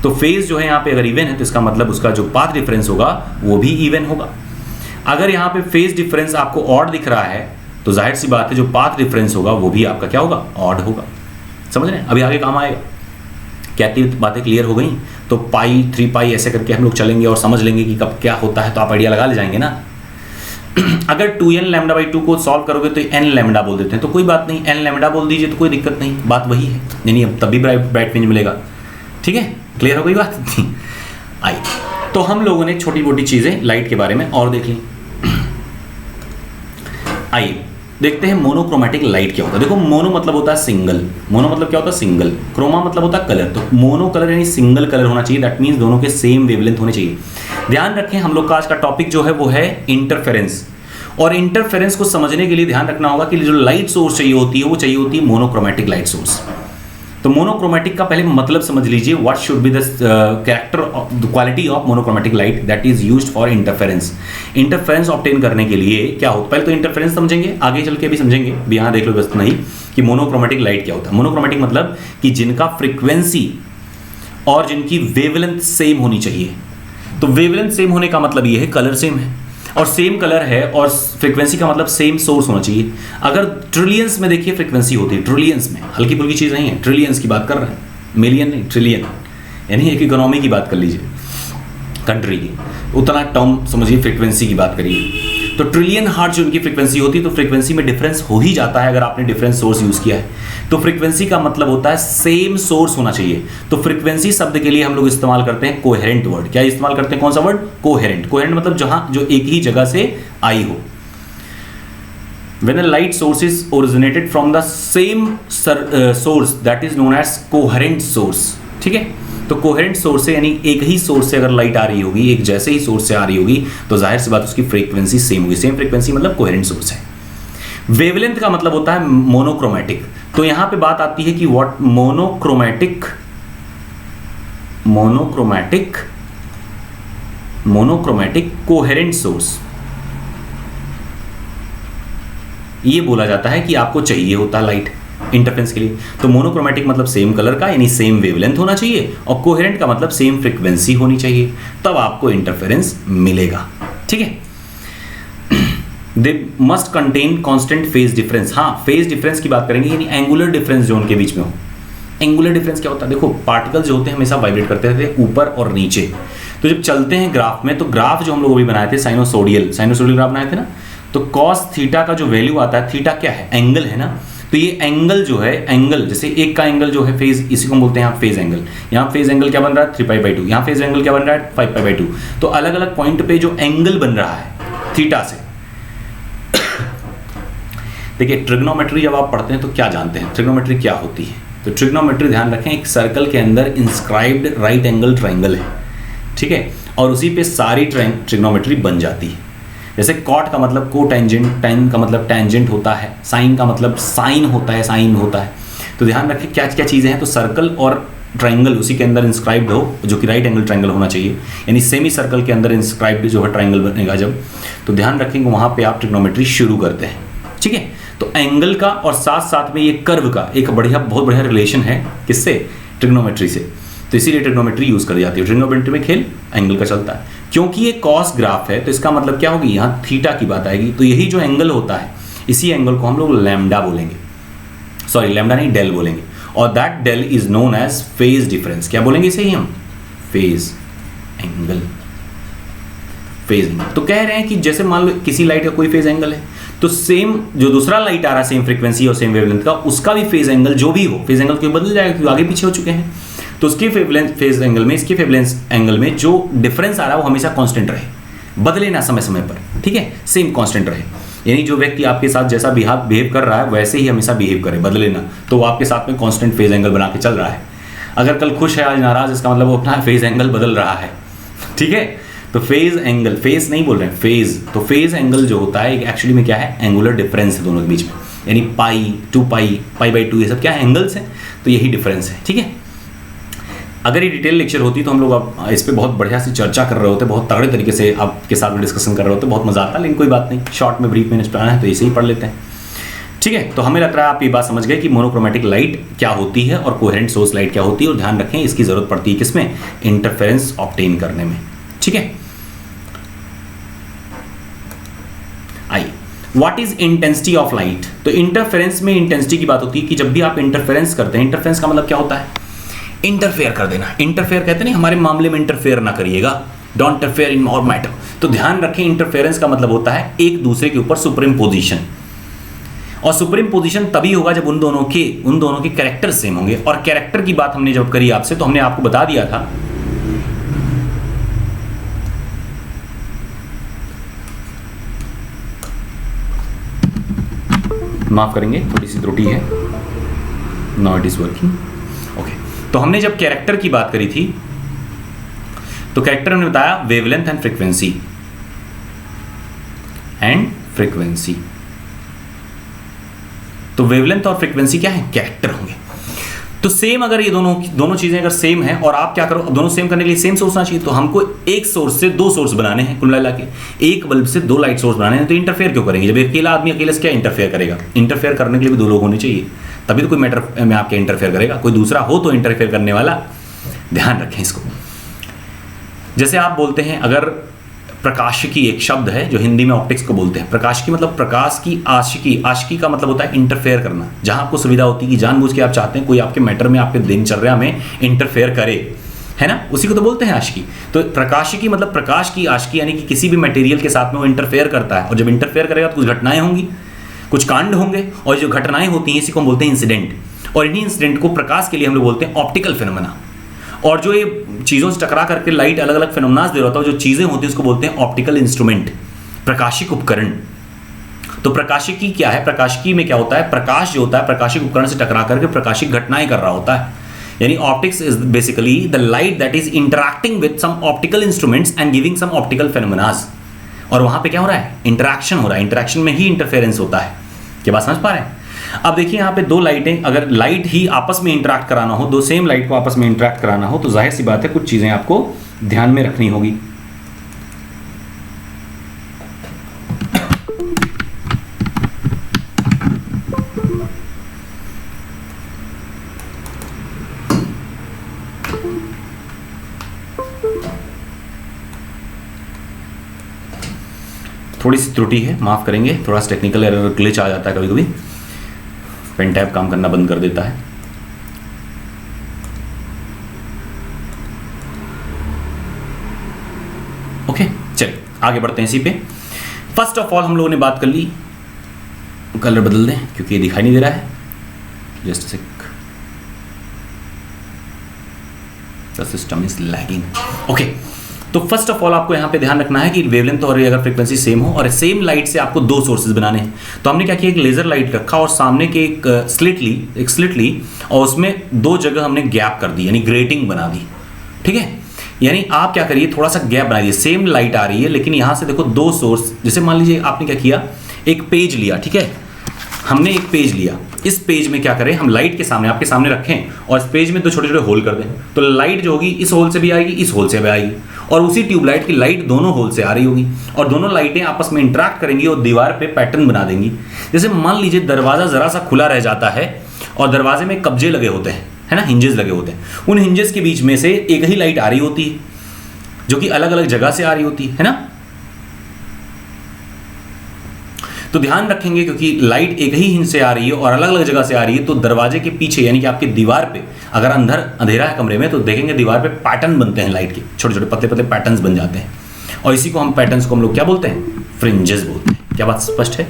तो फेज जो है यहाँ पे अगर इवन है तो इसका मतलब उसका जो पाथ डिफरेंस होगा वो भी इवन होगा। अगर यहाँ पे फेज डिफरेंस आपको ऑड दिख रहा है तो जाहिर सी बात है जो पाथ डिफरेंस होगा वो भी आपका क्या होगा, ऑड होगा। समझ रहे हैं? अभी आगे काम आएगा। कहती बातें क्लियर हो गई? तो पाई 3π ऐसे करके हम लोग चलेंगे और समझ लेंगे कि कब क्या होता है, तो आप आइडिया लगा ले जाएंगे ना। अगर 2n λ/2 को सॉल्व करोगे तो n लैम्डा बोल देते हैं, तो कोई बात नहीं, n लैम्डा बोल दीजिए तो कोई दिक्कत नहीं, बात वही है, यानी अब तभी ब्राइट फ्रिंज मिलेगा। ठीक है, क्लियर हो गई बात? आइए, तो हम लोगों ने छोटी मोटी चीज़ें लाइट के बारे में और देख ली। आइए देखते हैं मोनोक्रोमेटिक लाइट क्या होता है। देखो मोनो मतलब होता है सिंगल, मोनो मतलब क्या होता है सिंगल, क्रोमा मतलब होता है कलर। तो मोनो कलर यानी सिंगल कलर होना चाहिए, दैट मीन्स दोनों के सेम वेवलेंथ होने चाहिए। ध्यान रखें हम लोग का आज का टॉपिक जो है वो है इंटरफेरेंस, और इंटरफेरेंस को समझने के लिए ध्यान रखना होगा कि जो लाइट सोर्स चाहिए होती है वो चाहिए होती है मोनोक्रोमेटिक लाइट सोर्स। तो मोनोक्रोमेटिक का पहले मतलब समझ लीजिए, what should be the character of the quality of monochromatic light that is used for interference. Interference obtain करने के लिए क्या होता है, पहले तो इंटरफेरेंस समझेंगे, आगे चल के भी समझेंगे, भी यहाँ देख लो बस नहीं कि मोनोक्रोमेटिक लाइट क्या होता है। मोनोक्रोमेटिक मतलब कि जिनका फ्रीक्वेंसी और जिनकी वेवलेंथ सेम होनी चाहिए। तो वेवलेंथ सेम होने का मतलब ये है कलर सेम है, और सेम कलर है और फ्रीक्वेंसी का मतलब सेम सोर्स होना चाहिए। अगर ट्रिलियंस में देखिए फ्रीक्वेंसी होती है, ट्रिलियंस में, हल्की फुल्की चीज़ नहीं है, ट्रिलियंस की बात कर रहे हैं, मिलियन नहीं, ट्रिलियन, यानी एक इकोनॉमी की बात कर लीजिए कंट्री की, उतना टर्म समझिए, फ्रीक्वेंसी की बात करिए। तो ट्रिलियन हर्ट्ज जो उनकी फ्रीक्वेंसी होती है, तो फ्रीक्वेंसी में डिफरेंस हो ही जाता है अगर आपने डिफरेंट सोर्स यूज किया है। तो फ्रीक्वेंसी का मतलब होता है सेम सोर्स होना चाहिए। तो फ्रीक्वेंसी शब्द के लिए हम लोग इस्तेमाल करते हैं कोहेरेंट वर्ड। क्या इस्तेमाल करते हैं, कौन सा वर्ड, कोहेरेंट। कोहेरेंट मतलब जहां जो एक ही जगह से आई हो। When a light source is originated from the same source, that is known as coherent source। ठीक है, तो कोहेरेंट सोर्स से यानी एक ही सोर्स से अगर लाइट आ रही होगी, एक जैसे ही सोर्स से आ रही होगी, तो जाहिर सी बात उसकी फ्रीक्वेंसी सेम होगी। सेम फ्रीक्वेंसी मतलब कोहेरेंट सोर्स है। वेवलेंथ का मतलब होता है मोनोक्रोमैटिक। तो यहां पे बात आती है कि व्हाट मोनोक्रोमैटिक कोहेरेंट सोर्स, ये बोला जाता है कि आपको चाहिए होता लाइट इंटरफेरेंस के लिए। तो मोनोक्रोमैटिक मतलब सेम कलर का यानी सेम वेवलेंथ होना चाहिए, और कोहेरेंट का मतलब सेम फ्रीक्वेंसी होनी चाहिए, तब आपको इंटरफेरेंस मिलेगा। ठीक है, they must contain constant phase difference. हाँ, फेज डिफरेंस की बात करेंगे यानी एंगुलर डिफरेंस जो उनके बीच में हो। एंगुलर डिफरेंस क्या होता है, देखो पार्टिकल्स जो होते हैं हमेशा वाइब्रेट करते रहते हैं ऊपर और नीचे। तो जब चलते हैं ग्राफ में, तो ग्राफ जो हम लोग अभी बनाए थे साइनोसोडियल ग्राफ बनाए थे ना, तो कॉस थीटा का जो वैल्यू आता है, थीटा क्या है, एंगल है ना। तो ये एंगल जो है, एंगल जैसे एक का एंगल जो है फेज, इसी को बोलते हैं यहाँ फेज एंगल। यहाँ फेज एंगल क्या बन रहा है, 3π/2। यहाँ फेज एंगल क्या बन रहा है, 5π/2। तो अलग अलग पॉइंट पे जो एंगल बन रहा है थीटा से। देखिए ट्रिग्नोमेट्री जब आप पढ़ते हैं तो क्या जानते हैं, ट्रिग्नोमेट्री क्या होती है। तो ट्रिग्नोमेट्री ध्यान रखें, एक सर्कल के अंदर इंस्क्राइब्ड राइट एंगल ट्राइंगल है। ठीक है, और उसी पे सारी ट्रिग्नोमेट्री बन जाती है। जैसे कॉट का मतलब को टेंजेंट, टेन का मतलब टेंजेंट होता है, साइन का मतलब साइन होता है। तो ध्यान रखें क्या क्या चीज़ें हैं। तो सर्कल और ट्राइंगल उसी के अंदर इंस्क्राइब्ड हो, जो कि राइट एंगल ट्राइंगल होना चाहिए, यानी सेमी सर्कल के अंदर इंस्क्राइब्ड जो है ट्राइंगल बनेगा जब, तो ध्यान रखेंगे वहाँ पे आप ट्रिग्नोमेट्री शुरू करते हैं। ठीक है, तो एंगल का और साथ साथ में ये कर्व का एक बहुत बढ़िया रिलेशन है, किससे, ट्रिग्नोमेट्री से। तो इसीलिए ट्रिग्नोमेट्री यूज करी जाती है। ट्रिग्नोमेट्री में खेल एंगल का चलता है। क्योंकि ये कॉस ग्राफ है तो इसका मतलब क्या होगी, यहाँ थीटा की बात आएगी। तो यही जो एंगल होता है, इसी एंगल को हम लोग लैम्डा बोलेंगे, सॉरी लैम्डा नहीं, डेल बोलेंगे। और that del is known as phase difference. क्या बोलेंगे इसे ही हम, फेज एंगल। तो कह रहे हैं कि जैसे मान लो किसी लाइट का कोई फेज एंगल है, तो सेम जो दूसरा लाइट आ रहा है सेम फ्रीक्वेंसी और सेम वेवलेंथ का, उसका भी फेज एंगल जो भी हो, फेज एंगल क्यों बदल जाएगा क्योंकि आगे पीछे हो चुके हैं। तो उसके फेज एंगल में, इसके फेज एंगल में जो डिफरेंस आ रहा है वो हमेशा कांस्टेंट रहे, बदले ना समय समय पर। ठीक है, सेम कांस्टेंट रहे, यानी जो व्यक्ति आपके साथ जैसा बिहेव कर रहा है वैसे ही हमेशा बिहेव करे, बदले ना। तो वो आपके साथ में कांस्टेंट फेज एंगल बना के चल रहा है। अगर कल खुश है आज नाराज, इसका मतलब वो अपना फेज एंगल बदल रहा है। ठीक है, तो फेज एंगल, फेज नहीं बोल रहे हैं, फेज। तो फेज एंगल जो होता है एक्चुअली में क्या है, एंगुलर डिफरेंस है दोनों के बीच में, यानी पाई, 2π, π/2 ये सब क्या है, एंगल्स हैं। तो यही डिफरेंस है। ठीक है, अगर ये डिटेल लेक्चर होती तो हम लोग अब इस पर बहुत बढ़िया सी चर्चा कर रहे होते, बहुत तगड़े तरीके से आपके साथ में डिस्कशन कर रहे होते, बहुत मजा आता। लेकिन कोई बात नहीं, शॉर्ट में ब्रीफ में निपटाना है तो इसे ही पढ़ लेते हैं। ठीक है, तो हमें लग रहा है आप ये बात समझ गए कि मोनोक्रोमैटिक लाइट क्या होती है और कोहेरेंट सोर्स लाइट क्या होती है। और ध्यान रखें इसकी जरूरत पड़ती है किसमें, इंटरफेरेंस ऑब्टेन करने में। ठीक है, आइए, what is intensity of light. तो इंटरफेरेंस में इंटेंसिटी की बात होती है कि जब भी आप इंटरफेरेंस करते हैं, इंटरफेरेंस का मतलब क्या होता है, इंटरफेयर कर देना। इंटरफेयर कहते नहीं, हमारे मामले में इंटरफेयर ना करिएगा, don't interfere in our matter. तो ध्यान रखें इंटरफेरेंस का मतलब होता है एक दूसरे के ऊपर सुप्रीम पोजीशन। और सुप्रीम पोजीशन तभी होगा जब उन दोनों के कैरेक्टर सेम होंगे। और कैरेक्टर की बात हमने जब करी आपसे, तो हमने आपको बता दिया था माफ करेंगे थोड़ी सी त्रुटि है, now it is working. Okay, तो हमने जब कैरेक्टर की बात करी थी तो कैरेक्टर हमने बताया वेवलेंथ एंड फ्रीक्वेंसी। तो वेवलेंथ और फ्रीक्वेंसी क्या है, कैरेक्टर होंगे। तो सेम अगर ये दोनों चीजें अगर सेम है, और आप क्या करो, दोनों सेम करने के लिए सेम सोर्स होना चाहिए। तो हमको एक सोर्स से दो सोर्स बनाने हैं, कुल मिला के एक बल्ब से दो लाइट सोर्स बनाने हैं। तो इंटरफेयर क्यों करेंगे, जब अकेला आदमी अकेले से क्या इंटरफेयर करेगा। इंटरफेयर करने के लिए भी दो लोग होने चाहिए, तभी तो कोई मैटर में आपके इंटरफेयर करेगा, कोई दूसरा हो तो इंटरफेयर करने वाला। ध्यान रखें इसको। जैसे आप बोलते हैं, अगर प्रकाशिकी एक शब्द है जो हिंदी में ऑप्टिक्स को बोलते हैं। प्रकाशिकी मतलब प्रकाश की आशिकी। आशिकी का मतलब होता है इंटरफेयर करना, जहां आपको सुविधा होती है कि जानबूझ के आप चाहते हैं कोई आपके मैटर में, आपके दिनचर्या में इंटरफेयर करे। है ना, उसी को तो बोलते हैं आशिकी। तो प्रकाशिकी मतलब प्रकाश की आशिकी, यानी कि किसी भी मटेरियल के साथ में वो इंटरफेयर करता है, और जब इंटरफेयर करेगा तो कुछ घटनाएं होंगी, कुछ कांड होंगे, और जो घटनाएं होती हैं इसी को हम बोलते हैं इंसिडेंट। और इन्हीं इंसिडेंट को प्रकाश के लिए हम लोग बोलते हैं ऑप्टिकल फिनोमेना। और जो ये चीज़ों से टकरा करके लाइट अलग अलग फिनोमेनास दे रहा होता है, जो चीज़ें होती हैं उसको बोलते हैं ऑप्टिकल इंस्ट्रूमेंट, प्रकाशिक उपकरण। तो प्रकाशिकी क्या है? प्रकाशिकी में क्या होता है? प्रकाश जो होता है प्रकाशिक उपकरण से टकरा करके प्रकाशिक घटनाएं कर रहा होता है। यानी optics is basically the light that is interacting with some optical instruments and giving some optical phenomenas. और वहां पे क्या हो रहा है? इंटरैक्शन हो रहा है, इंटरैक्शन में ही इंटरफेरेंस होता है। क्या बात समझ पा रहे हैं? अब देखिए यहाँ पे दो लाइटें, अगर लाइट ही आपस में इंटरैक्ट कराना हो, दो सेम लाइट को आपस में इंटरैक्ट कराना हो, तो जाहिर सी बात है कुछ चीजें आपको ध्यान में रखनी होगी। थोड़ी सी त्रुटि है, माफ करेंगे, थोड़ा सा टेक्निकल एरर, ग्लिच आ जाता है कभी कभी, पेन टैब काम करना बंद कर देता है। ओके चलिए आगे बढ़ते हैं इसी पे। फर्स्ट ऑफ ऑल हम लोगों ने बात कर ली, कलर बदल दें क्योंकि ये दिखाई नहीं दे रहा है, just a sec, the system is lagging. Okay, तो फर्स्ट ऑफ ऑल आपको यहाँ पे ध्यान रखना है कि वेवलेंथ और अगर फ्रीक्वेंसी सेम हो और सेम लाइट से आपको दो सोर्सेज बनाने हैं। तो हमने क्या किया, एक लेजर लाइट रखा और सामने के एक स्लिट ली और उसमें दो जगह हमने गैप कर दी, यानी ग्रेटिंग बना दी। ठीक है, यानी आप क्या करिए, थोड़ा सा गैप बना दीजिए। सेम लाइट आ रही है लेकिन यहाँ से देखो दो सोर्स, जैसे मान लीजिए आपने क्या किया, एक पेज लिया। ठीक है, हमने एक पेज लिया, इस पेज में क्या करें, हम लाइट के सामने, आपके सामने रखें और इस पेज में दो छोटे छोटे होल कर दें, तो लाइट जो होगी इस होल से भी आएगी, इस होल से भी आएगी, और उसी ट्यूबलाइट की लाइट दोनों होल से आ रही होगी और दोनों लाइटें आपस में इंटरैक्ट करेंगी और दीवार पे पैटर्न बना देंगी। जैसे मान लीजिए दरवाजा जरा सा खुला रह जाता है और दरवाजे में कब्जे लगे होते हैं, है ना, हिंजेस लगे होते हैं, उन हिंजेस के बीच में से एक ही लाइट आ रही होती है जो कि अलग अलग जगह से आ रही होती है ना। तो ध्यान रखेंगे क्योंकि लाइट एक ही हिंज से आ रही है और अलग अलग जगह से आ रही है, तो दरवाजे के पीछे यानी कि आपके दीवार पे, अगर अंधेरा है कमरे में, तो देखेंगे दीवार पे पैटर्न बनते हैं, लाइट के छोटे छोटे पतले पतले पैटर्न्स बन जाते हैं, और इसी को हम पैटर्न्स को हम लोग क्या बोलते हैं, फ्रिंजेस बोलते हैं। क्या बात स्पष्ट है?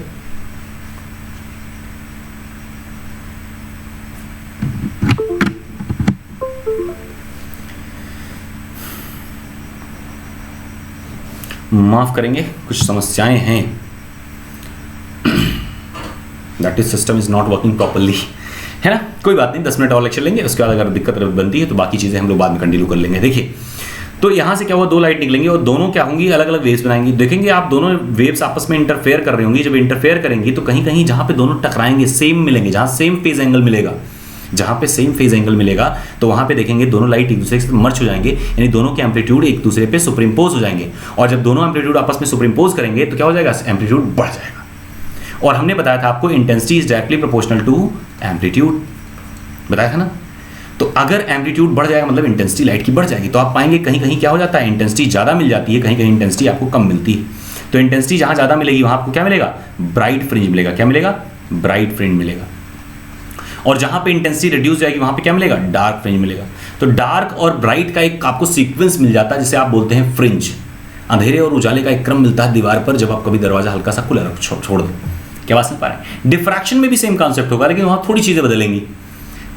माफ करेंगे कुछ समस्याएं हैं, that is system is not working properly, है ना। कोई बात नहीं, 10 मिनट और लेक्चर लेंगे, उसके बाद अगर दिक्कत बनती है तो बाकी चीज़ें हम लोग बाद में कंटिन्यू कर लेंगे। देखिए, तो यहाँ से क्या हुआ, दो लाइट निकलेंगी और दोनों क्या होंगी, अलग अलग वेव्स बनाएंगी। देखेंगे आप दोनों वेव्स आपस में इंटरफेयर कर रही होंगी। जब इंटरफेयर करेंगी तो कहीं कहीं जहाँ पे दोनों टकराएंगे, सेम मिलेंगे, जहाँ सेम फेज एंगल मिलेगा, जहाँ पे सेम फेज एंगल मिलेगा तो वहाँ पे देखेंगे दोनों लाइट एक दूसरे से मर्ज हो जाएंगे, यानी दोनों के एम्पलीट्यूड एक दूसरे पे सुपरिम्पोज हो जाएंगे। और जब दोनों एम्पलीट्यूड आपस में सुपरिम्पोज करेंगे तो क्या हो जाएगा, एम्पलीट्यूड बढ़ जाएगा। और हमने बताया था आपको intensity is directly proportional to amplitude, बताया था ना। तो अगर एम्पलीट्यूड बढ़ जाएगा मतलब इंटेंसिटी लाइट की बढ़ जाएगी, तो आप पाएंगे कहीं कहीं क्या हो जाता है, इंटेंसिटी ज़्यादा मिल जाती है, कहीं कहीं इंटेंसिटी आपको कम मिलती है। तो इंटेंसिटी जहाँ ज़्यादा मिलेगी वहाँ आपको क्या मिलेगा, ब्राइट फ्रिंज मिलेगा। क्या मिलेगा, ब्राइट फ्रिंज मिलेगा। और जहाँ पे इंटेंसिटी रिड्यूस जाएगी वहाँ पे क्या मिलेगा, डार्क फ्रिंज मिलेगा। तो डार्क और ब्राइट का एक आपको सीक्वेंस मिल जाता है जिसे आप बोलते हैं फ्रिंज। अंधेरे और उजाले का एक क्रम मिलता है दीवार पर जब आप कभी दरवाजा हल्का सा खुला छोड़ दें। क्या बात समझ पा रहे हैं? डिफ्रैक्शन में भी सेम कॉन्सेप्ट होगा लेकिन वहाँ थोड़ी चीज़ें बदलेंगी।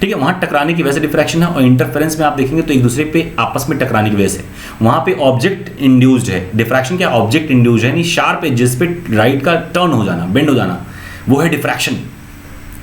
ठीक है, वहाँ टकराने की वजह से डिफ्रैक्शन है, और इंटरफेरेंस में आप देखेंगे तो एक दूसरे पे आपस में टकराने की वजह से वहाँ पे ऑब्जेक्ट इंड्यूस्ड है। डिफ्रैक्शन क्या, ऑब्जेक्ट इंड्यूस्ड है, यानी शार्प एजेस पे लाइट का टर्न हो जाना, बेंड हो जाना, वो है डिफ्रैक्शन।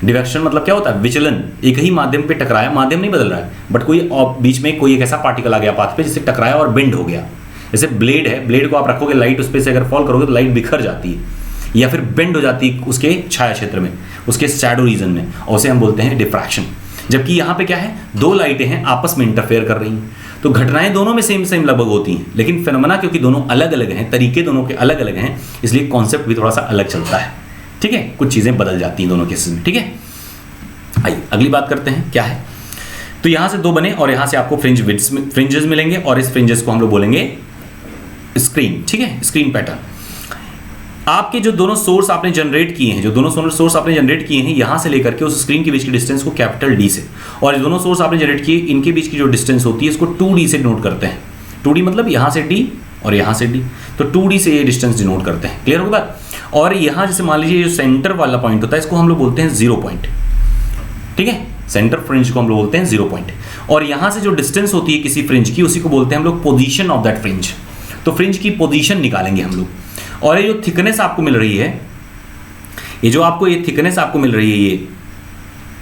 डिफ्रैक्शन मतलब क्या होता है, विचलन, एक ही माध्यम पे टकराया, माध्यम नहीं बदल रहा है बट कोई बीच में कोई एक ऐसा पार्टिकल आ गया पाथ पे जिससे टकराया और बेंड हो गया। जैसे ब्लेड है, ब्लेड को आप रखोगे लाइट उस पर से अगर फॉल करोगे तो लाइट बिखर जाती है या फिर बेंड हो जाती है उसके छाया क्षेत्र में, उसके शैडो रीजन में, और उसे हम बोलते हैं डिफ्रैक्शन। जबकि यहाँ पे क्या है, दो लाइटें हैं आपस में इंटरफेयर कर रही हैं, तो घटनाएं दोनों में सेम लगभग होती हैं, लेकिन फेनोमेना क्योंकि दोनों अलग अलग हैं, तरीके दोनों के अलग अलग हैं, इसलिए कॉन्सेप्ट भी थोड़ा सा अलग चलता है। ठीक है, कुछ चीज़ें बदल जाती हैं दोनों केसेस में। ठीक है, आइए अगली बात करते हैं क्या है। तो यहाँ से दो बने और यहाँ से आपको फ्रिंजेस मिलेंगे और इस फ्रिंजेस को हम लोग बोलेंगे स्क्रीन। ठीक है, स्क्रीन पैटर्न। आपके जो दोनों सोर्स आपने जनरेट किए हैं, यहां से लेकर के उस स्क्रीन के बीच की डिस्टेंस को कैपिटल डी से, और ये दोनों सोर्स आपने जनरेट किए इनके बीच की जो डिस्टेंस होती है इसको 2d से नोट करते हैं। 2d मतलब यहां से d और यहां से d, तो 2d से ये डिस्टेंस डिनोट करते हैं। क्लियर होगा? और यहां जैसे मान लीजिए जो सेंटर वाला पॉइंट होता है इसको हम लोग बोलते हैं 0 पॉइंट। ठीक है, सेंटर फ्रिंज को हम लोग बोलते हैं 0 पॉइंट, और यहां से जो डिस्टेंस होती है किसी फ्रिंज की उसी को बोलते हैं हम लोग पोजीशन ऑफ दैट फ्रिंज। तो फ्रिंज की पोजीशन निकालेंगे हम लोग, और ये जो थिकनेस आपको मिल रही है, ये जो आपको ये थिकनेस आपको मिल रही है, ये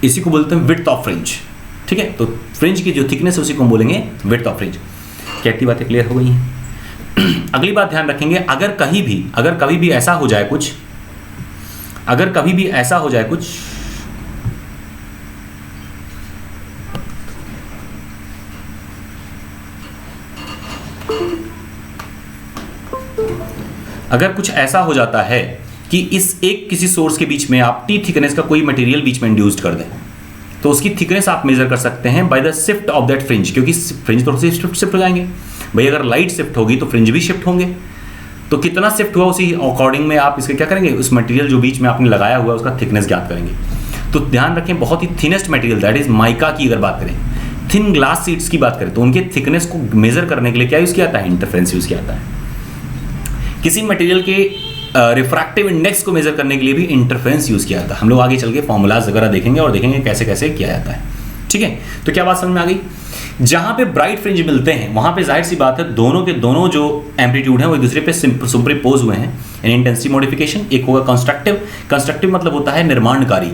इसी को बोलते हैं विड्थ ऑफ फ्रिंज। ठीक है, तो फ्रिंज की जो थिकनेस है उसी को हम बोलेंगे विड्थ ऑफ फ्रिंज। क्या इतनी बातें क्लियर हो गई हैं? अगली बात ध्यान रखेंगे, अगर कभी भी ऐसा हो जाए कुछ, अगर कभी भी ऐसा हो जाता है कि इस एक किसी सोर्स के बीच में आप टी थिकनेस का कोई मटेरियल बीच में इंड्यूस्ड कर दें, तो उसकी थिकनेस आप मेजर कर सकते हैं by the shift of that fringe, क्योंकि फ्रिंज थोड़े से शिफ्ट हो जाएंगे भाई। अगर लाइट शिफ्ट होगी तो फ्रिंज भी शिफ्ट होंगे, तो कितना शिफ्ट हुआ उसी अकॉर्डिंग में आप इसके क्या करेंगे, उस मटेरियल जो बीच में आपने लगाया हुआ उसका थिकनेस ज्ञात करेंगे। तो ध्यान रखें, बहुत ही thinnest material that is mica की अगर बात करें, थिन ग्लास शीट्स की बात करें, तो उनके थिकनेस को मेजर करने के लिए क्या यूज किया जाता है, इंटरफेरेंस यूज किया जाता है। किसी मटेरियल के रिफ्रैक्टिव इंडेक्स को मेजर करने के लिए भी इंटरफेरेंस यूज किया जाता है। हम लोग आगे चल के फॉर्मूलाज वगैरह देखेंगे और देखेंगे कैसे कैसे किया जाता है। ठीक है, तो क्या बात समझ में आ गई? जहां पे ब्राइट फ्रिंज मिलते हैं वहां पे जाहिर सी बात है दोनों के दोनों जो एम्पलीट्यूड है वो एक दूसरे पे सुपरपोज हुए हैं, यानी इंटेंसिटी मॉडिफिकेशन। एक होगा कंस्ट्रक्टिव मतलब होता है निर्माणकारी,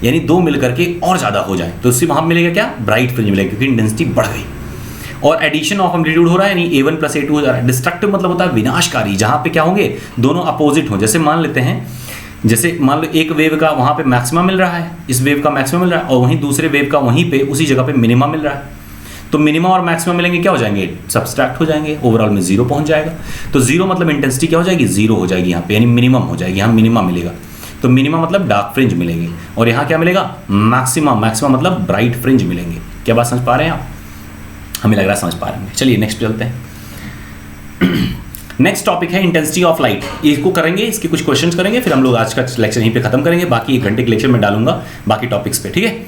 यानी दो मिलकर के और ज्यादा हो जाए तो उससे वहां मिलेगा क्या, ब्राइट फ्रिंज मिलेगा, क्योंकि इंटेंसिटी बढ़ गई। और एडिशन ऑफ एम्पलीट्यूड हो रहा है, यानी a1 + a2 हो जा रहा है। डिस्ट्रक्टिव मतलब होता है विनाशकारी, जहां पे क्या होंगे, दोनों अपोजिट हो। जैसे मान लेते हैं, जैसे मान लो एक वेव का वहां पे मैक्सिमम मिल रहा है, इस वेव का मैक्सिमम मिल रहा है, और वहीं दूसरे वेव का वहीं पे उसी जगह पे मिनिमम मिल रहा है, तो मिनिमम और मैक्सिमम मिलेंगे, क्या हो जाएंगे, सब्सट्रैक्ट हो जाएंगे, ओवरऑल में 0 पहुंच जाएगा। तो 0 मतलब इंटेंसिटी क्या हो जाएगी, 0 हो जाएगी यहाँ पे, यानी मिनिमम हो जाएगी, यहाँ मिनिमम मिलेगा। तो मिनिमम मतलब डार्क फ्रिंज मिलेंगे, और यहाँ क्या मिलेगा, मैक्सिमम मतलब ब्राइट फ्रिंज मिलेंगे। क्या बात समझ पा रहे हैं आप? हमें लग रहा है समझ पा रहे हैं। चलिए नेक्स्ट पे चलते हैं। नेक्स्ट टॉपिक है इंटेंसिटी ऑफ लाइट। इसको करेंगे, इसके कुछ क्वेश्चंस करेंगे, फिर हम लोग आज का लेक्चर यहीं पे खत्म करेंगे। बाकी 1 घंटे के लेक्चर में डालूंगा बाकी टॉपिक्स पे। ठीक है,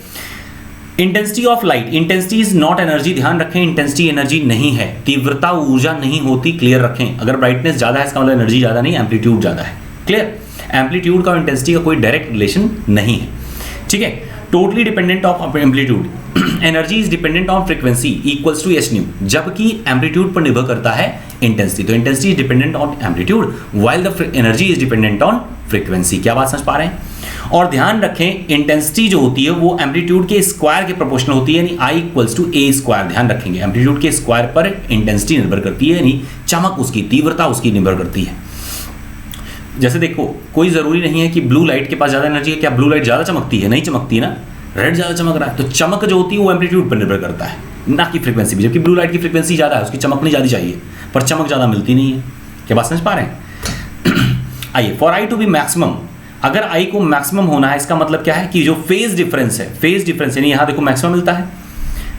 intensity of light. Intensity is not energy. ध्यान रखें, इंटेंसिटी एनर्जी नहीं है, तीव्रता ऊर्जा नहीं होती। क्लियर रखें, अगर ब्राइटनेस ज्यादा है इसका मतलब एनर्जी ज्यादा नहीं, एम्पलीट्यूड ज्यादा है। क्लियर, एम्पलीट्यूड का इंटेंसिटी का कोई डायरेक्ट रिलेशन नहीं है। ठीक है, totally dependent of amplitude. Energy is dependent on frequency equals to H nu, जबकि एम्पलीट्यूड पर निर्भर करता है इंटेंसिटी। तो intensity is dependent on amplitude while the energy is dependent on frequency. क्या बात समझ पा रहे हैं? और ध्यान रखें, इंटेंसिटी जो होती है वो एम्पलीट्यूड के स्क्वायर के प्रोपोर्शनल होती है, यानी I = a²। ध्यान रखेंगे, एम्पलीट्यूड के स्क्वायर पर इंटेंसिटी निर्भर करती है, यानी चमक उसकी, तीव्रता उसकी निर्भर करती है। जैसे देखो, कोई जरूरी नहीं है कि ब्लू लाइट के पास ज्यादा एनर्जी है। क्या ब्लू लाइट ज्यादा चमकती है? नहीं चमकती है ना, रेड ज्यादा चमक रहा है। तो चमक जो होती है वो एम्पलीट्यूड पर निर्भर करता है, ना कि फ्रीक्वेंसी भी। जबकि ब्लू लाइट की फ्रीक्वेंसी ज्यादा है, उसकी चमकनी ज्यादा चाहिए, पर चमक ज्यादा मिलती नहीं है। क्या बात समझ पा रहे हैं? आइए, for I to be maximum, अगर I को मैक्सिमम होना है, इसका मतलब क्या है कि जो फेज डिफरेंस है, फेज डिफरेंस यानी यहाँ देखो मैक्सिमम मिलता है,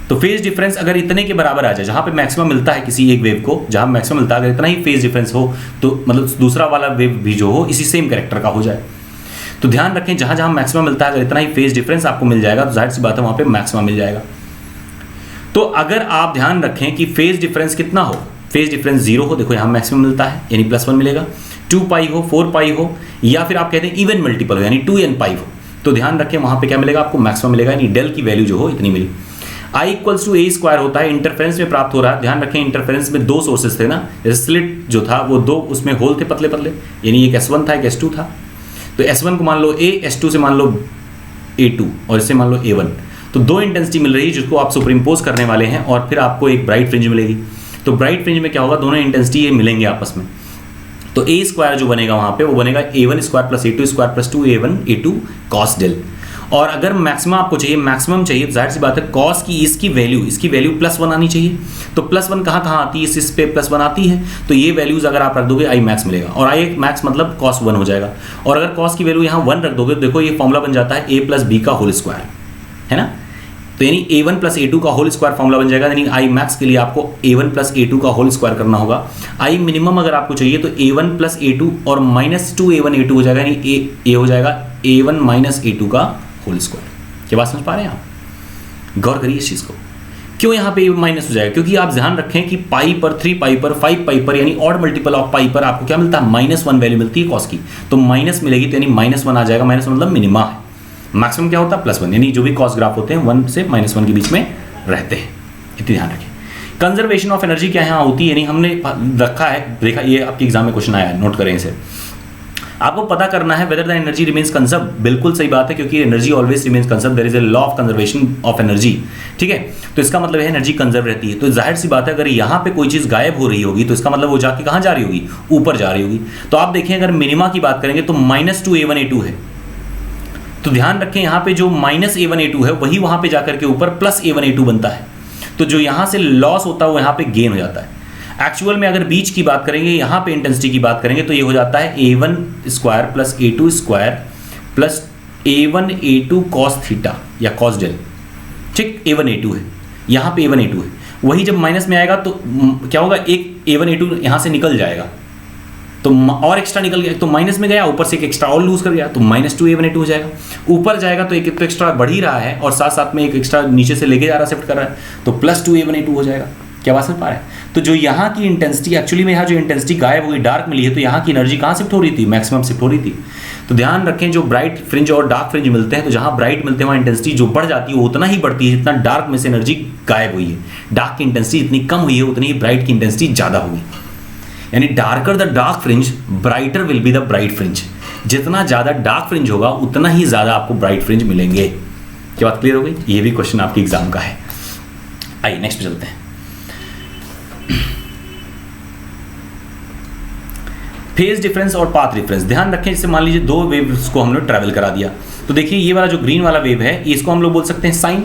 तो फेज डिफरेंस अगर इतने के बराबर आ जाए, जहां पे मैक्सिमम मिलता है किसी एक वेव को, जहां मैक्सिमम मिलता है, अगर इतना ही फेज डिफरेंस हो, तो मतलब दूसरा वाला वेव भी जो हो इसी सेम कैरेक्टर का हो जाए। तो ध्यान रखें, जहां जहां मैक्सिमम मिलता है, अगर इतना ही फेज डिफरेंस आपको मिल जाएगा तो जाहिर सी बात है वहां पे मैक्सिमम मिल जाएगा। तो अगर आप ध्यान रखें कि फेज डिफरेंस कितना हो, फेज डिफरेंस 0 हो, देखो यहाँ मैक्सिमम मिलता है यानी +1 मिलेगा, 2π हो, 4π हो, या फिर आप कहते हैं इवन मल्टीपल हो यानी 2nπ हो, तो ध्यान रखें वहां पे क्या मिलेगा, आपको मैक्सिमम मिलेगा, यानी डेल की वैल्यू जो हो इतनी मिली। I = a² होता है, इंटरफेरेंस में प्राप्त हो रहा है। ध्यान रखें, इंटरफेरेंस में 2 सोर्सेस थे ना, जैसे स्लिट जो था वो 2 उसमें होल थे पतले पतले, यानी एक S1 था, एक S2 था। तो S1 को मान लो A, S2 से मान लो A2, और इससे मान लो A1। तो 2 इंटेंसिटी मिल रही है जिसको आप सुपर इम्पोज करने वाले हैं, और फिर आपको एक ब्राइट फ्रिंज मिलेगी। तो ब्राइट फ्रिंज में क्या होगा, दोनों इंटेंसिटी ये मिलेंगे आपस में, तो a² जो बनेगा वहां पे वो बनेगा a1² + a2² + 2a1 a2 cos del. और अगर मैक्सिमम आपको चाहिए, मैक्सिमम चाहिए, जाहिर सी बात है कॉस की इसकी वैल्यू +1 आनी चाहिए। तो +1 कहाँ आती है, इस पे +1 आती है, तो ये वैल्यूज अगर आप रख दोगे I max मिलेगा, और I max मतलब cos 1 हो जाएगा। और अगर cos की वैल्यू यहाँ 1 रख दोगे, देखो ये फॉर्मूला बन जाता है a + b का होल स्क्वायर, है ना। तो यानी a1 प्लस a2 का होल स्क्वायर फॉर्मूला बन जाएगा, यानी आई मैक्स के लिए आपको a1 प्लस a2 का होल स्क्वायर करना होगा। आई मिनिमम अगर आपको चाहिए तो a1 प्लस a2 और माइनस 2a1 a2 हो जाएगा, यानी ए हो जाएगा a1 माइनस a2 का होल स्क्वायर। क्या बात समझ पा रहे हैं आप? गौर करिए इस चीज़ को, क्यों यहाँ पे माइनस हो जाएगा, क्योंकि आप ध्यान रखें कि पाई पर, 3 पाई पर, 5 पाई पर, यानी ऑड मल्टीपल ऑफ पाई पर आपको क्या मिलता है, -1 वैल्यू मिलती है कॉस की, तो माइनस मिलेगी, तो यानी -1 आ जाएगा। -1 मतलब मिनिमा है, मैक्सिमम क्या होता है +1, यानी जो भी कॉस ग्राफ होते हैं 1 से -1 के बीच में रहते हैं, इतनी ध्यान रखें। कंजर्वेशन ऑफ एनर्जी क्या यहाँ होती है, यानी हमने रखा है, देखा ये आपके एग्जाम में क्वेश्चन आया है, नोट करें इसे। आपको पता करना है whether the energy remains conserve, बिल्कुल सही बात है, क्योंकि energy always remains conserve, there is a law of conservation of energy, ठीक है। तो इसका मतलब है एनर्जी कंजर्व रहती है। तो जाहिर सी बात है अगर यहाँ पे कोई चीज़ गायब हो रही होगी तो इसका मतलब वो जाके कहाँ जा रही होगी, ऊपर जा रही होगी। तो आप देखें अगर मिनिमा की बात करेंगे तो -2a1 a2 है, तो ध्यान रखें यहाँ पे जो -a1 a2 है वही वहाँ पे जाकर के ऊपर +a1 a2 बनता है, तो जो यहाँ से लॉस होता है वो यहाँ पे गेन हो जाता है। एक्चुअल में अगर बीच की बात करेंगे, यहाँ पे इंटेंसिटी की बात करेंगे तो ये हो जाता है a1 square plus a2 square plus a1 a2 cos theta या कॉस डेल, ठीक। a1 a2 है, यहाँ पे a1 a2 है, वही जब माइनस में आएगा तो क्या होगा, एक a1 a2 यहाँ से निकल जाएगा, तो और एक्स्ट्रा निकल गया, तो माइनस में गया, ऊपर से एक एक्स्ट्रा और लूज कर गया, तो -2a1 a2 हो जाएगा। ऊपर जाएगा तो एक तो एक्स्ट्रा बढ़ ही रहा है और साथ साथ में एक एक्स्ट्रा नीचे से लेके जा रहा है, शिफ्ट कर रहा है, तो +2a1 a2 हो जाएगा। क्या बात समझ पा रहे हैं? तो जो यहाँ की इंटेंसिटी, एक्चुअली में यहाँ जो इंटेंसिटी गायब हुई, डार्क मिली है, तो यहाँ की एनर्जी कहाँ शिफ्ट हो रही थी, मैक्सिमम शिफ्ट हो रही थी। तो ध्यान रखें जो ब्राइट फ्रिंज और डार्क फ्रिंज मिलते हैं, तो जहाँ ब्राइट मिलते हैं वहाँ इंटेंसिटी जो बढ़ जाती है वो उतना ही बढ़ती है जितना डार्क में से एनर्जी गायब हुई है। डार्क की इंटेंसिटी इतनी कम हुई है उतनी ही ब्राइट की इंटेंसिटी ज़्यादा होगी, यानी darker the dark fringe brighter will be the bright fringe. जितना ज़्यादा डार्क फ्रिंज होगा उतना ही ज़्यादा आपको ब्राइट फ्रिंज मिलेंगे। क्या बात क्लियर हो गई? ये भी क्वेश्चन आपके एग्जाम का है। आइए नेक्स्ट पे चलते हैं। फेज डिफरेंस और पाथ डिफरेंस, ध्यान रखें, जैसे मान लीजिए 2 वेव्स को हमने ट्रैवल करा दिया, तो देखिए ये वाला जो ग्रीन वाला वेव है इसको हम लोग बोल सकते हैं साइन।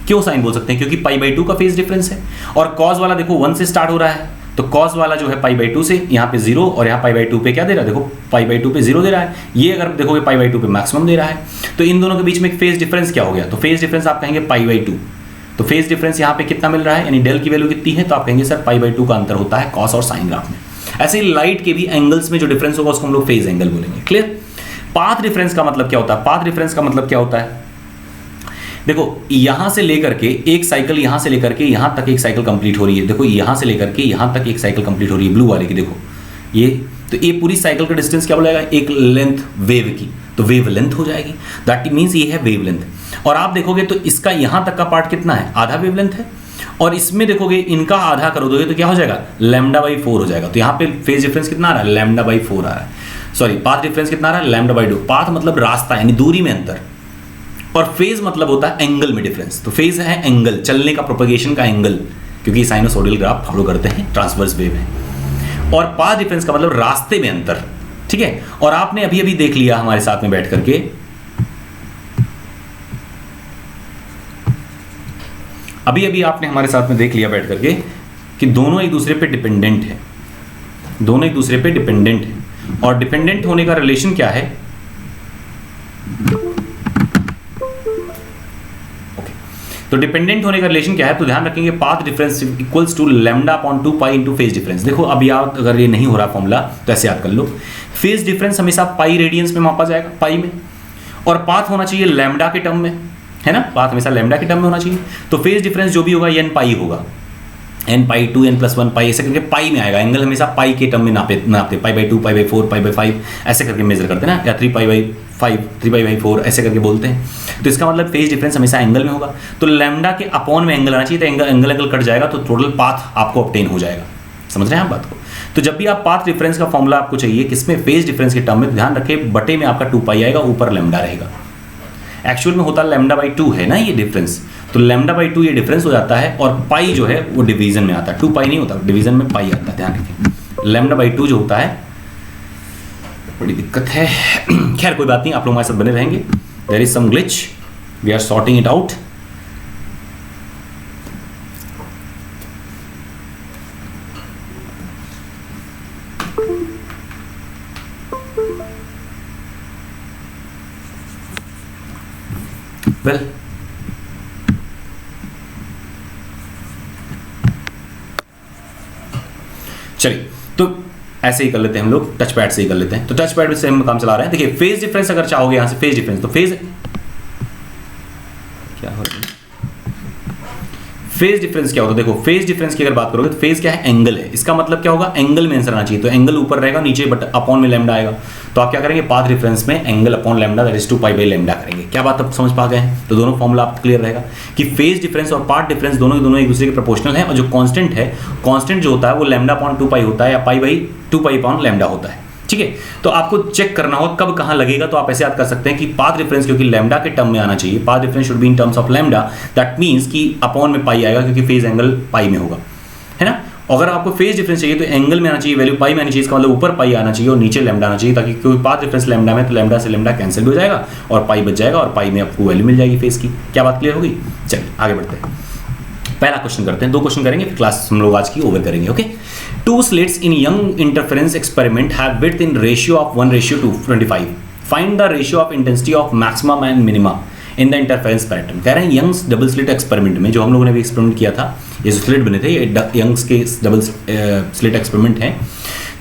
क्यों साइन बोल सकते हैं? क्योंकि π/2 का फेज डिफरेंस है, और कॉस वाला देखो 1 से स्टार्ट हो रहा है, तो कॉस वाला जो है π/2 से यहाँ पे 0 और यहाँ π/2 पे क्या दे रहा है, देखो π/2 पे 0 दे रहा है, ये अगर देखोगे π/2 पे मैक्सिमम दे रहा है, तो इन दोनों के बीच में एक फेज डिफरेंस क्या हो गया, तो फेज डिफरेंस आप कहेंगे π/2। तो फेज डिफरेंस यहाँ पे कितना मिल रहा है, यानी डेल की वैल्यू कितनी है, तो आप कहेंगे सर π/2 का अंतर होता है कॉस और साइन ग्राफ में। ऐसे ही लाइट के भी एंगल्स में जो डिफरेंस होगा उसको हम लोग फेज एंगल बोलेंगे। क्लियर? पाथ डिफरेंस का मतलब क्या होता है? पाथ डिफरेंस का मतलब क्या होता है, देखो यहां से लेकर के एक साइकिल, यहां से लेकर के यहां तक एक साइकिल कंप्लीट हो रही है, देखो यहां से लेकर के यहां तक एक साइकिल कंप्लीट हो रही है ब्लू वाले की, देखो ये, तो ये पूरी साइकिल का डिस्टेंस क्या बोलेगा, एक लेंथ वेव की, तो वेव लेंथ हो जाएगी, दैट मीन्स ये है वेव लेंथ। और आप देखोगे तो इसका यहां तक का पार्ट कितना है, आधा वेव लेंथ है, और इसमें देखोगे इनका आधा कर दोगे तो क्या हो जाएगा, λ/4 हो जाएगा। तो यहाँ पे फेज डिफरेंस कितना आ रहा है, λ/4 आ रहा है, सॉरी पाथ डिफरेंस कितना आ रहा है, λ/2। पाथ मतलब रास्ता यानी दूरी में अंतर, और फेज मतलब होता है एंगल में डिफरेंस। तो फेज है एंगल, चलने का, प्रोपगेशन का एंगल, क्योंकि साइनोसॉइडल ग्राफ फॉलो करते हैं, ट्रांसवर्स वेव है। और पाथ डिफरेंस का मतलब रास्ते में अंतर, ठीक है। और आपने अभी अभी देख लिया हमारे साथ में बैठ करके, अभी अभी आपने हमारे साथ में देख लिया बैठ करके कि दोनों एक दूसरे पे डिपेंडेंट है, दोनों एक दूसरे पे डिपेंडेंट है। और डिपेंडेंट होने का रिलेशन क्या है, ओके, तो डिपेंडेंट होने का रिलेशन क्या है, तो ध्यान रखेंगे path difference equals to λ/2π into phase difference. देखो अब याद, अगर ये नहीं हो रहा फॉर्मूला तो ऐसे याद कर लो, फेज डिफरेंस हमेशा पाई रेडियंस में मापा जाएगा, पाई में, और पाथ होना चाहिए लैम्डा के टर्म में, है ना, पाथ हमेशा लैम्डा के टर्म में होना चाहिए। तो फेज डिफरेंस जो भी होगा n पाई होगा, n/2 n+1 पाई, ऐसे करके पाई में आएगा। एंगल हमेशा पाई के टर्म में नापते π/2 π/4 π/5 ऐसे करके मेजर करते हैं ना, या 3π/5 3π/4 ऐसे करके बोलते हैं। तो इसका मतलब फेज डिफरेंस हमेशा एंगल में होगा, तो लैम्डा के अपॉन में एंगल आना चाहिए, तो एंगल कट जाएगा तो टोटल पाथ आपको ऑब्टेन हो जाएगा। समझ रहे हैं आप बात को? तो जब भी आप पाथ डिफरेंस का फॉर्मूला आपको चाहिए किसमें, फेज डिफरेंस के टर्म में, ध्यान रखें बटे में आपका 2π आएगा, ऊपर लैम्डा रहेगा। एक्चुअल में होता λ/2 है ना ये डिफरेंस, तो λ/2 ये डिफरेंस हो जाता है, और पाई जो है वो डिवीजन में आता है, 2π नहीं होता, डिवीजन में पाई आता है, ध्यान रखें। λ/2 जो होता है, बड़ी दिक्कत है, खैर कोई बात नहीं, आप लोग हमारे साथ बने रहेंगे। There is some glitch, we are sorting it out. Well चलिए तो ऐसे ही कर लेते हैं हम लोग, टच पैड से ही कर लेते हैं। तो टच पैड से हम काम चला रहे हैं। देखिए फेज डिफरेंस अगर चाहोगे यहां से फेज डिफरेंस, तो फेज क्या हो रहा है, फेज डिफरेंस क्या होता है? देखो फेज डिफरेंस की अगर बात करोगे तो फेज क्या है? एंगल है। इसका मतलब क्या होगा? एंगल में आंसर आना चाहिए। तो एंगल ऊपर रहेगा, नीचे बट अपॉन में लैम्डा आएगा। तो आप क्या करेंगे? पाथ डिफरेंस में angle upon lambda that is 2 pi by lambda करेंगे। क्या बात आप समझ पा गए हैं? तो दोनों फॉर्मूला आप क्लियर रहेगा कि फेज डिफरेंस और पाथ डिफरेंस दोनों के दोनों एक दूसरे के प्रोपोर्शनल है, और जो कांस्टेंट है, कांस्टेंट जो होता है वो लैम्डा अपॉन 2 पाई होता है, या pi by 2 pi upon lambda होता है। ठीक है, तो आपको चेक करना हो कब कहां लगेगा, तो आप ऐसे याद कर सकते हैं कि पाथ डिफरेंस क्योंकि लैम्डा के टर्म में आना चाहिए, path difference should be in terms of lambda, that means कि अपॉन में पाई आएगा क्योंकि फेज एंगल पाई में होगा, है ना। अगर आपको फेज डिफरेंस चाहिए तो एंगल में आना चाहिए, वैल्यू पाई में आनी चाहिए, इसका मतलब ऊपर पाई आना चाहिए और नीचे लैम्डा आना चाहिए, ताकि क्योंकि पाथ डिफरेंस लैम्डा में, तो लैम्डा से लैम्डा कैंसिल हो जाएगा और पाई बच जाएगा, और पाई में आपको वैल्यू मिल जाएगी फेज की। क्या बात क्लियर होगी? चलिए आगे बढ़ते हैं, पहला क्वेश्चन करते हैं। 2 क्वेश्चन करेंगे, फिर क्लास हम लोग आज की ओवर करेंगे। Okay, 2 slits in young interference experiment have width in ratio of 1:25. Find the ratio of intensity of maximum and minima in the interference pattern. कह रहे हैं यंग्स डबल स्लिट एक्सपेरिमेंट में, जो हम लोगों ने भी एक्सपेरिमेंट किया था, ये जो स्लिट बने थे ये यंग्स के डबल स्लिट एक्सपेरिमेंट है।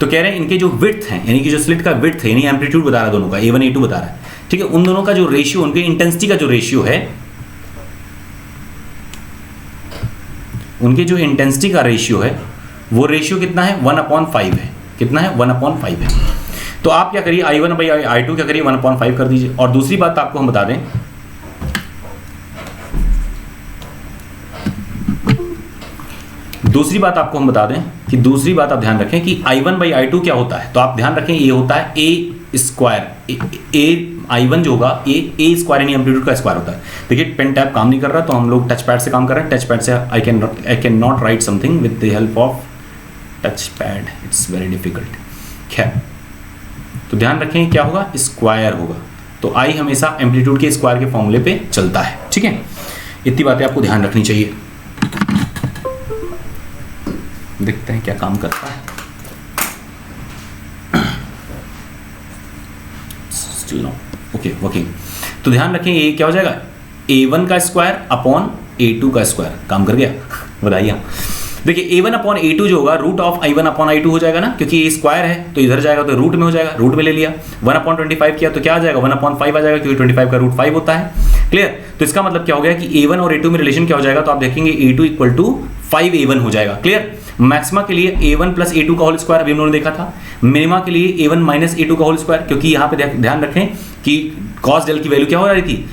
तो कह रहे हैं इनके जो विड्थ है, यानी कि जो स्लिट का विड्थ है, यानी एम्पलीट्यूड बता रहा है दोनों का, A1 A2 बता रहा है, ठीक है, उन दोनों का जो रेशियो, उनके इंटेंसिटी का जो रेशियो है, उनके जो इंटेंसिटी का रेशियो है, वो रेशियो कितना है? 1/5 है। कितना है? 1/5 है। तो आप क्या करिए, I1 बाई I2 क्या करिए? 1/5 कर दीजिए। और दूसरी बात आपको हम बता दें, कि दूसरी बात आप ध्यान रखें कि I1 बाई I2 क्या होता है। तो आप ध्यान रखें ये होता है A स्क्वायर, I1 जो होगा A स्क्वायर यानी एम्पलीट्यूड का स्क्वायर होता है। देखिए पेन टैब काम नहीं कर रहा, तो हम लोग टच पैड से काम कर रहे हैं। टच पैड से I can not right something with the help of touch pad, it's very difficult. खैर, तो ध्यान रखें क्या होगा? स्क्वायर होगा। तो I हमेशा एम्पलीट्यूड के स्क्वायर के फॉर्मूले पे चलता है। ठीक है, इतनी बातें आपको ध्यान रखनी चाहिए। देखते हैं क्या काम करता है। Still no, okay working. तो ध्यान रखें ये क्या हो जाएगा? A1 का स्क्वायर अपॉन A2 का स्क्वायर। काम कर गया? बताइए। देखिए A1 अपॉन A2 जो होगा root of I1 upon I2 हो जाएगा ना, क्योंकि A स्क्वायर है तो इधर जाएगा तो रूट में हो जाएगा, रूट में ले लिया। 1/25 किया तो क्या आ जाएगा? 1/5 आ जाएगा, क्योंकि 25 का रूट 5 होता है। क्लियर? तो इसका मतलब क्या हो गया कि A1 और A2 में रिलेशन क्या हो जाएगा? तो आप देखेंगे A2 इक्वल टू 5A1 हो जाएगा। क्लियर? मैक्सिमा के लिए A1 प्लस A2 का होल स्क्वायर अभी हम लोगों ने देखा था। मिनिमा के लिए A1 माइनस A2 का होल स्क्वायर, क्योंकि यहाँ पे ध्यान रखें कि कॉस डेल की वैल्यू क्या हो रही थी?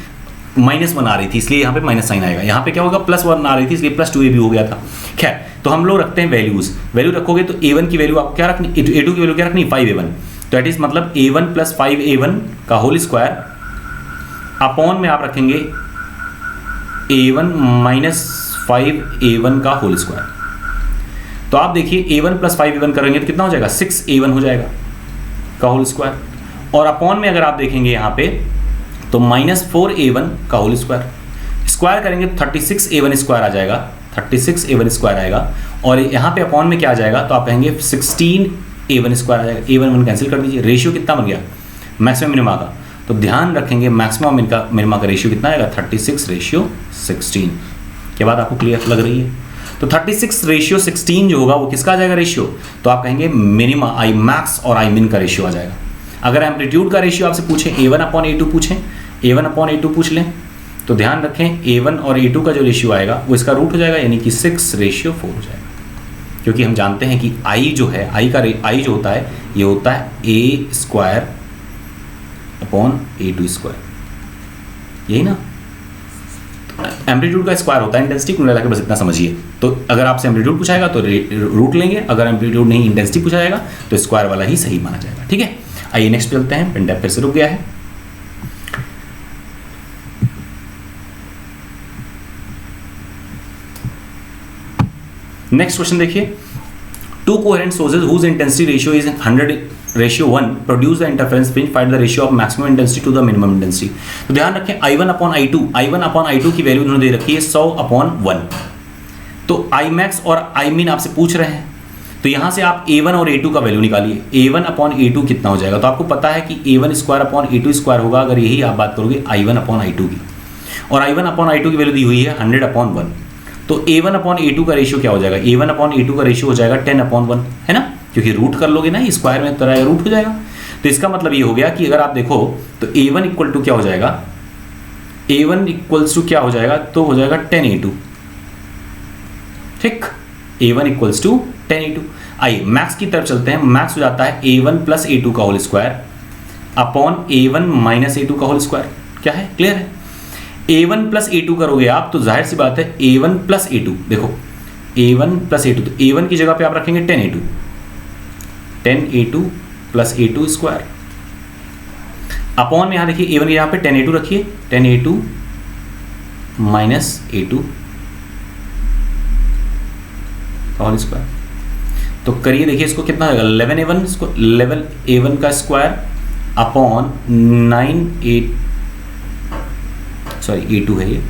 -1 आ रही थी, इसलिए यहाँ पे माइनस साइन आएगा। यहाँ पे क्या होगा? +1 आ रही थी, इसलिए +2A भी हो गया था। खैर, तो हम लोग रखते हैं वैल्यूज। वैल्यू रखोगे तो A1 की वैल्यू आप क्या रखनी, A2 की वैल्यू क्या रखनी? 5A1। तो दैट इज मतलब A1 प्लस 5A1 का होल स्क्वायर अपॉन में आप रखेंगे A1 माइनस 5A1 का होल स्क्वायर। तो आप देखिए A1 प्लस 5A1 करेंगे तो कितना हो जाएगा? 6A1 हो जाएगा का होल स्क्वायर। और अपॉन में अगर आप देखेंगे यहाँ पे तो -4A1 का होल स्क्वायर। स्क्वायर करेंगे तो 36A1 स्क्वायर आ जाएगा, 36A1 स्क्वायर आएगा। और यहाँ पे अपॉन में क्या आ जाएगा? तो आप कहेंगे 16A1 स्क्वायर आ जाएगा। A1 1 कैंसिल कर दीजिए। रेशियो कितना बन गया? मैक्सिमम मिनिमा का। तो ध्यान रखेंगे मैक्सिमम मिनिमा का रेशियो कितना आएगा? 36:16। क्या बात आपको क्लियर लग रही है? तो 36:16 जो होगा वो किसका आ जाएगा रेशियो? तो आप कहेंगे मिनिमा I मैक्स और I मिन का रेशियो आ जाएगा। अगर एम्पलीट्यूड का रेशियो आपसे पूछें, A1 अपॉन A2 पूछें, A1 अपॉन A2 पूछ लें, तो ध्यान रखें A1 और A2 का जो रेशियो आएगा वो इसका रूट हो जाएगा, यानी कि 6:4 हो जाएगा। क्योंकि हम जानते हैं कि I जो है, I जो होता है ये होता है A square upon A2 square, यही ना। एम्पलीट्यूड का स्क्वायर होता है इंटेंसिटी को मिला के, बस इतना समझिए। तो अगर आपसे एम्पलीट्यूड पूछाएगा तो रूट लेंगे, अगर एम्पलीट्यूड नहीं इंटेंसिटी पूछा जाएगा तो स्क्वायर वाला ही सही माना जाएगा। ठीक है, आइए नेक्स्ट चलते हैं। पेन टैब फिर से रुक गया है। नेक्स्ट क्वेश्चन देखिए, 2 coherent sources whose intensity ratio is 100:1 produce the interference fringe, find the ratio of maximum intensity to the minimum intensity. तो ध्यान रखें I1 अपॉन I2 की वैल्यू उन्होंने दे रखी है 100/1। तो I मैक्स और I मिन आपसे पूछ रहे हैं, तो यहाँ से आप A1 और A2 का वैल्यू निकालिए। A1 अपॉन A2 कितना हो जाएगा? तो आपको पता है कि A1 square upon A2 square होगा, अगर यही आप बात करोगे I1 अपॉन I2 की। और I1 अपॉन I2 की वैल्यू दी हुई है 100/1। तो A1 अपॉन A2 का रेशियो क्या हो जाएगा? A1 अपॉन A2 का रेशियो हो जाएगा 10/1, है ना। क्योंकि रूट कर लोगे ना, स्क्वायर में तरह रूट हो जाएगा। तो इसका मतलब ये हो गया कि अगर आप देखो तो a1 इक्वल टू क्या हो जाएगा, a1 इक्वल्स टू क्या हो जाएगा, तो हो जाएगा 10a2, ठीक, a1 इक्वल्स टू 10a2। आइए मैक्स की तरफ चलते हैं। मैक्स हो जाता है a1 प्लस a2 का whole square upon a1 minus a2 का होल स्क्वायर। क्या है, क्लियर है? a1 प्लस a2 करोगे आप तो जाहिर सी बात है a1 प्लस a2, देखो a1 प्लस a2, तो a1 की जगह पे आप रखेंगे 10a2 plus a2 square upon में यहाँ देखिए a1 यहाँ पे 10a2 रखिए, 10a2 minus a2 whole square. तो करिए देखिए इसको कितना होगा, 11a1, इसको 11a1 का स्क्वायर अपॉन 9a2 है ये,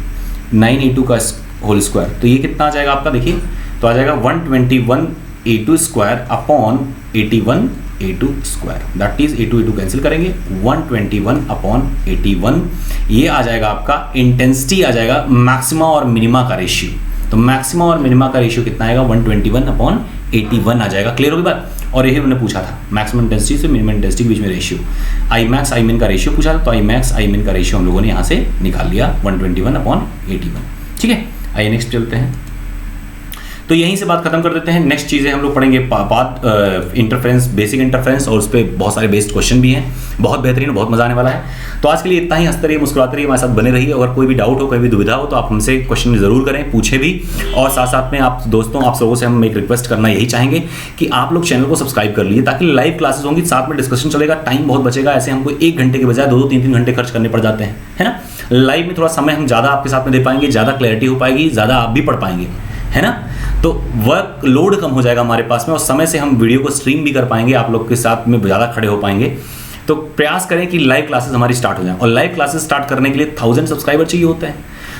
9a2 का होल स्क्वायर। तो ये कितना आ जाएगा आपका, देखिए तो आ जाएगा 121a2 square upon 81a2 square, that is a2 cancel करेंगे, 121 अपॉन 81। ये आ जाएगा आपका इंटेंसिटी, आ जाएगा मैक्सिमा और मिनिमा का रेशियो। तो मैक्सिमा और मिनिमा का रेशियो कितना आएगा, 121 अपॉन 81 आ जाएगा। क्लियर होगी बात? और यही उन्होंने पूछा था मैक्सिमम इंटेंसिटी से मिनिमम इंटेंसिटी के बीच में रेशियो, आई मैक्स आई मिन का रेशियो पूछा था, तो आई मैक्स आई मिन का रेशियो हम लोगों ने यहाँ से निकाल लिया 121 अपॉन 81। ठीक है, आइए नेक्स्ट चलते हैं। तो यहीं से बात खत्म कर देते हैं। नेक्स्ट चीज़ें हम लोग पढ़ेंगे पाथ इंटरफेरेंस, बेसिक इंटरफेरेंस, और उस पर बहुत सारे बेस्ड क्वेश्चन भी हैं, बहुत बेहतरीन, बहुत मजा आने वाला है। तो आज के लिए इतना ही। हंसते रहिए, मुस्कुराते रहिए, हमारे साथ बने रहिए। अगर कोई भी डाउट हो, कोई भी दुविधा हो तो आप हमसे क्वेश्चन जरूर करें, पूछें भी। और साथ साथ में आप दोस्तों, आप लोगों से हम एक रिक्वेस्ट करना यही चाहेंगे कि आप लोग चैनल को सब्सक्राइब कर लीजिए, ताकि लाइव क्लासेस होंगी, साथ में डिस्कशन चलेगा, टाइम बहुत बचेगा। ऐसे हमको 1 घंटे के बजाय 2-2, 3-3 घंटे खर्च करने पड़ जाते हैं, है ना। लाइव में थोड़ा समय हम ज़्यादा आपके साथ में दे पाएंगे, ज़्यादा क्लैरिटी हो पाएगी, ज़्यादा आप भी पढ़ पाएंगे, है ना। तो वर्क लोड कम हो जाएगा हमारे पास में, और समय से हम वीडियो को स्ट्रीम भी कर पाएंगे, आप लोग के साथ में ज़्यादा खड़े हो पाएंगे। तो प्रयास करें कि लाइव क्लासेस हमारी स्टार्ट हो जाएं, और लाइव क्लासेस स्टार्ट करने के लिए 1000 सब्सक्राइबर चाहिए होते हैं।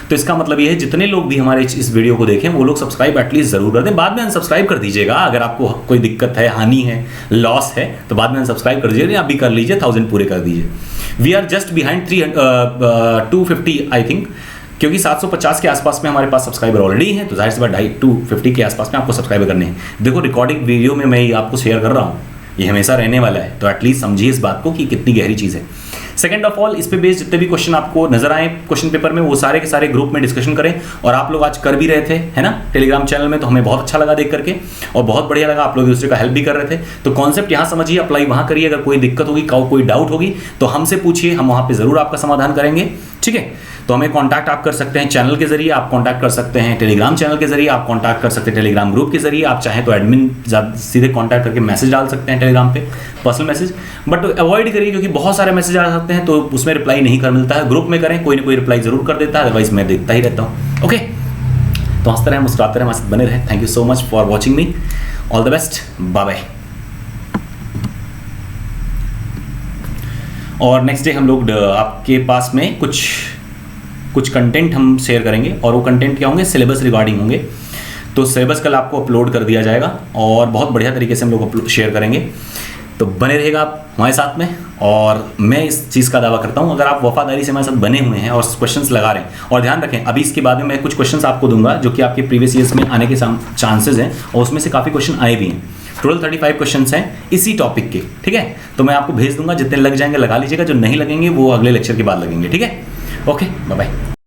तो इसका मतलब ये है जितने लोग भी हमारे इस वीडियो को देखें वो लोग सब्सक्राइब एटलीस्ट जरूर कर दें। बाद में अनसब्सक्राइब कर दीजिएगा, अगर आपको कोई दिक्कत है, हानि है, लॉस है, तो बाद में अनसब्सक्राइब कर दीजिए, आप भी कर लीजिए, 1000 पूरे कर दीजिए। We are just behind 250 I think, क्योंकि 750 के आसपास में हमारे पास सब्सक्राइबर ऑलरेडी हैं, तो जाहिर सी बात 250 के आसपास में आपको सब्सक्राइबर करने हैं। देखो रिकॉर्डिंग वीडियो में मैं आपको शेयर कर रहा हूँ, ये हमेशा रहने वाला है, तो एटलीस्ट समझिए इस बात को कि कितनी गहरी चीज़ है। सेकंड ऑफ ऑल, इस पे बेस्ड जितने भी क्वेश्चन आपको नजर आए क्वेश्चन पेपर में, वो सारे के सारे ग्रुप में डिस्कशन करें। और आप लोग आज कर भी रहे थे, है ना, टेलीग्राम चैनल में, तो हमें बहुत अच्छा लगा देख करके, और बहुत बढ़िया लगा, आप लोग दूसरे का हेल्प भी कर रहे थे। तो कॉन्सेप्ट यहाँ समझिए, अप्लाई वहाँ करिए। अगर कोई दिक्कत होगी, कोई डाउट होगी, तो हमसे पूछिए, हम वहाँ पे जरूर आपका समाधान करेंगे। ठीक है, तो हमें कांटेक्ट आप कर सकते हैं चैनल के जरिए, आप कांटेक्ट कर सकते हैं टेलीग्राम चैनल के जरिए, आप कांटेक्ट कर सकते हैं टेलीग्राम ग्रुप के जरिए, आप चाहें तो एडमिन सीधे कांटेक्ट करके मैसेज डाल सकते हैं टेलीग्राम पे, पर्सनल मैसेज। बट अवॉइड करिए, क्योंकि बहुत सारे मैसेज आ सकते हैं, तो उसमें रिप्लाई नहीं कर मिलता है। ग्रुप में करें, कोई ना कोई रिप्लाई जरूर कर देता है, अदरवाइज मैं देखता ही रहता हूँ। ओके, तो हंसते रहें, मुस्कुराते रहें, हमारे साथ बने रहें। Thank you so much for watching me, all the best, bye bye. और नेक्स्ट डे हम लोग आपके पास में कुछ कंटेंट हम शेयर करेंगे, और वो कंटेंट क्या होंगे, सिलेबस रिगार्डिंग होंगे। तो सिलेबस कल आपको अपलोड कर दिया जाएगा, और बहुत बढ़िया तरीके से हम लोग शेयर करेंगे। तो बने रहेगा आप हमारे साथ में, और मैं इस चीज़ का दावा करता हूँ, अगर आप वफादारी से हमारे साथ बने हुए हैं और क्वेश्चंस लगा रहे हैं, और ध्यान रखें अभी इसके बाद में मैं कुछ क्वेश्चंस आपको दूंगा जो कि आपके प्रीवियस ईयर्स में आने के चांसेस हैं, और उसमें से काफ़ी क्वेश्चन आए भी हैं। टोटल 35 क्वेश्चंस हैं इसी टॉपिक के। ठीक है, तो मैं आपको भेज दूंगा, जितने लग जाएंगे लगा लीजिएगा, जो नहीं लगेंगे वो अगले लेक्चर के बाद लगेंगे। ठीक है, ओके, बाय बाय।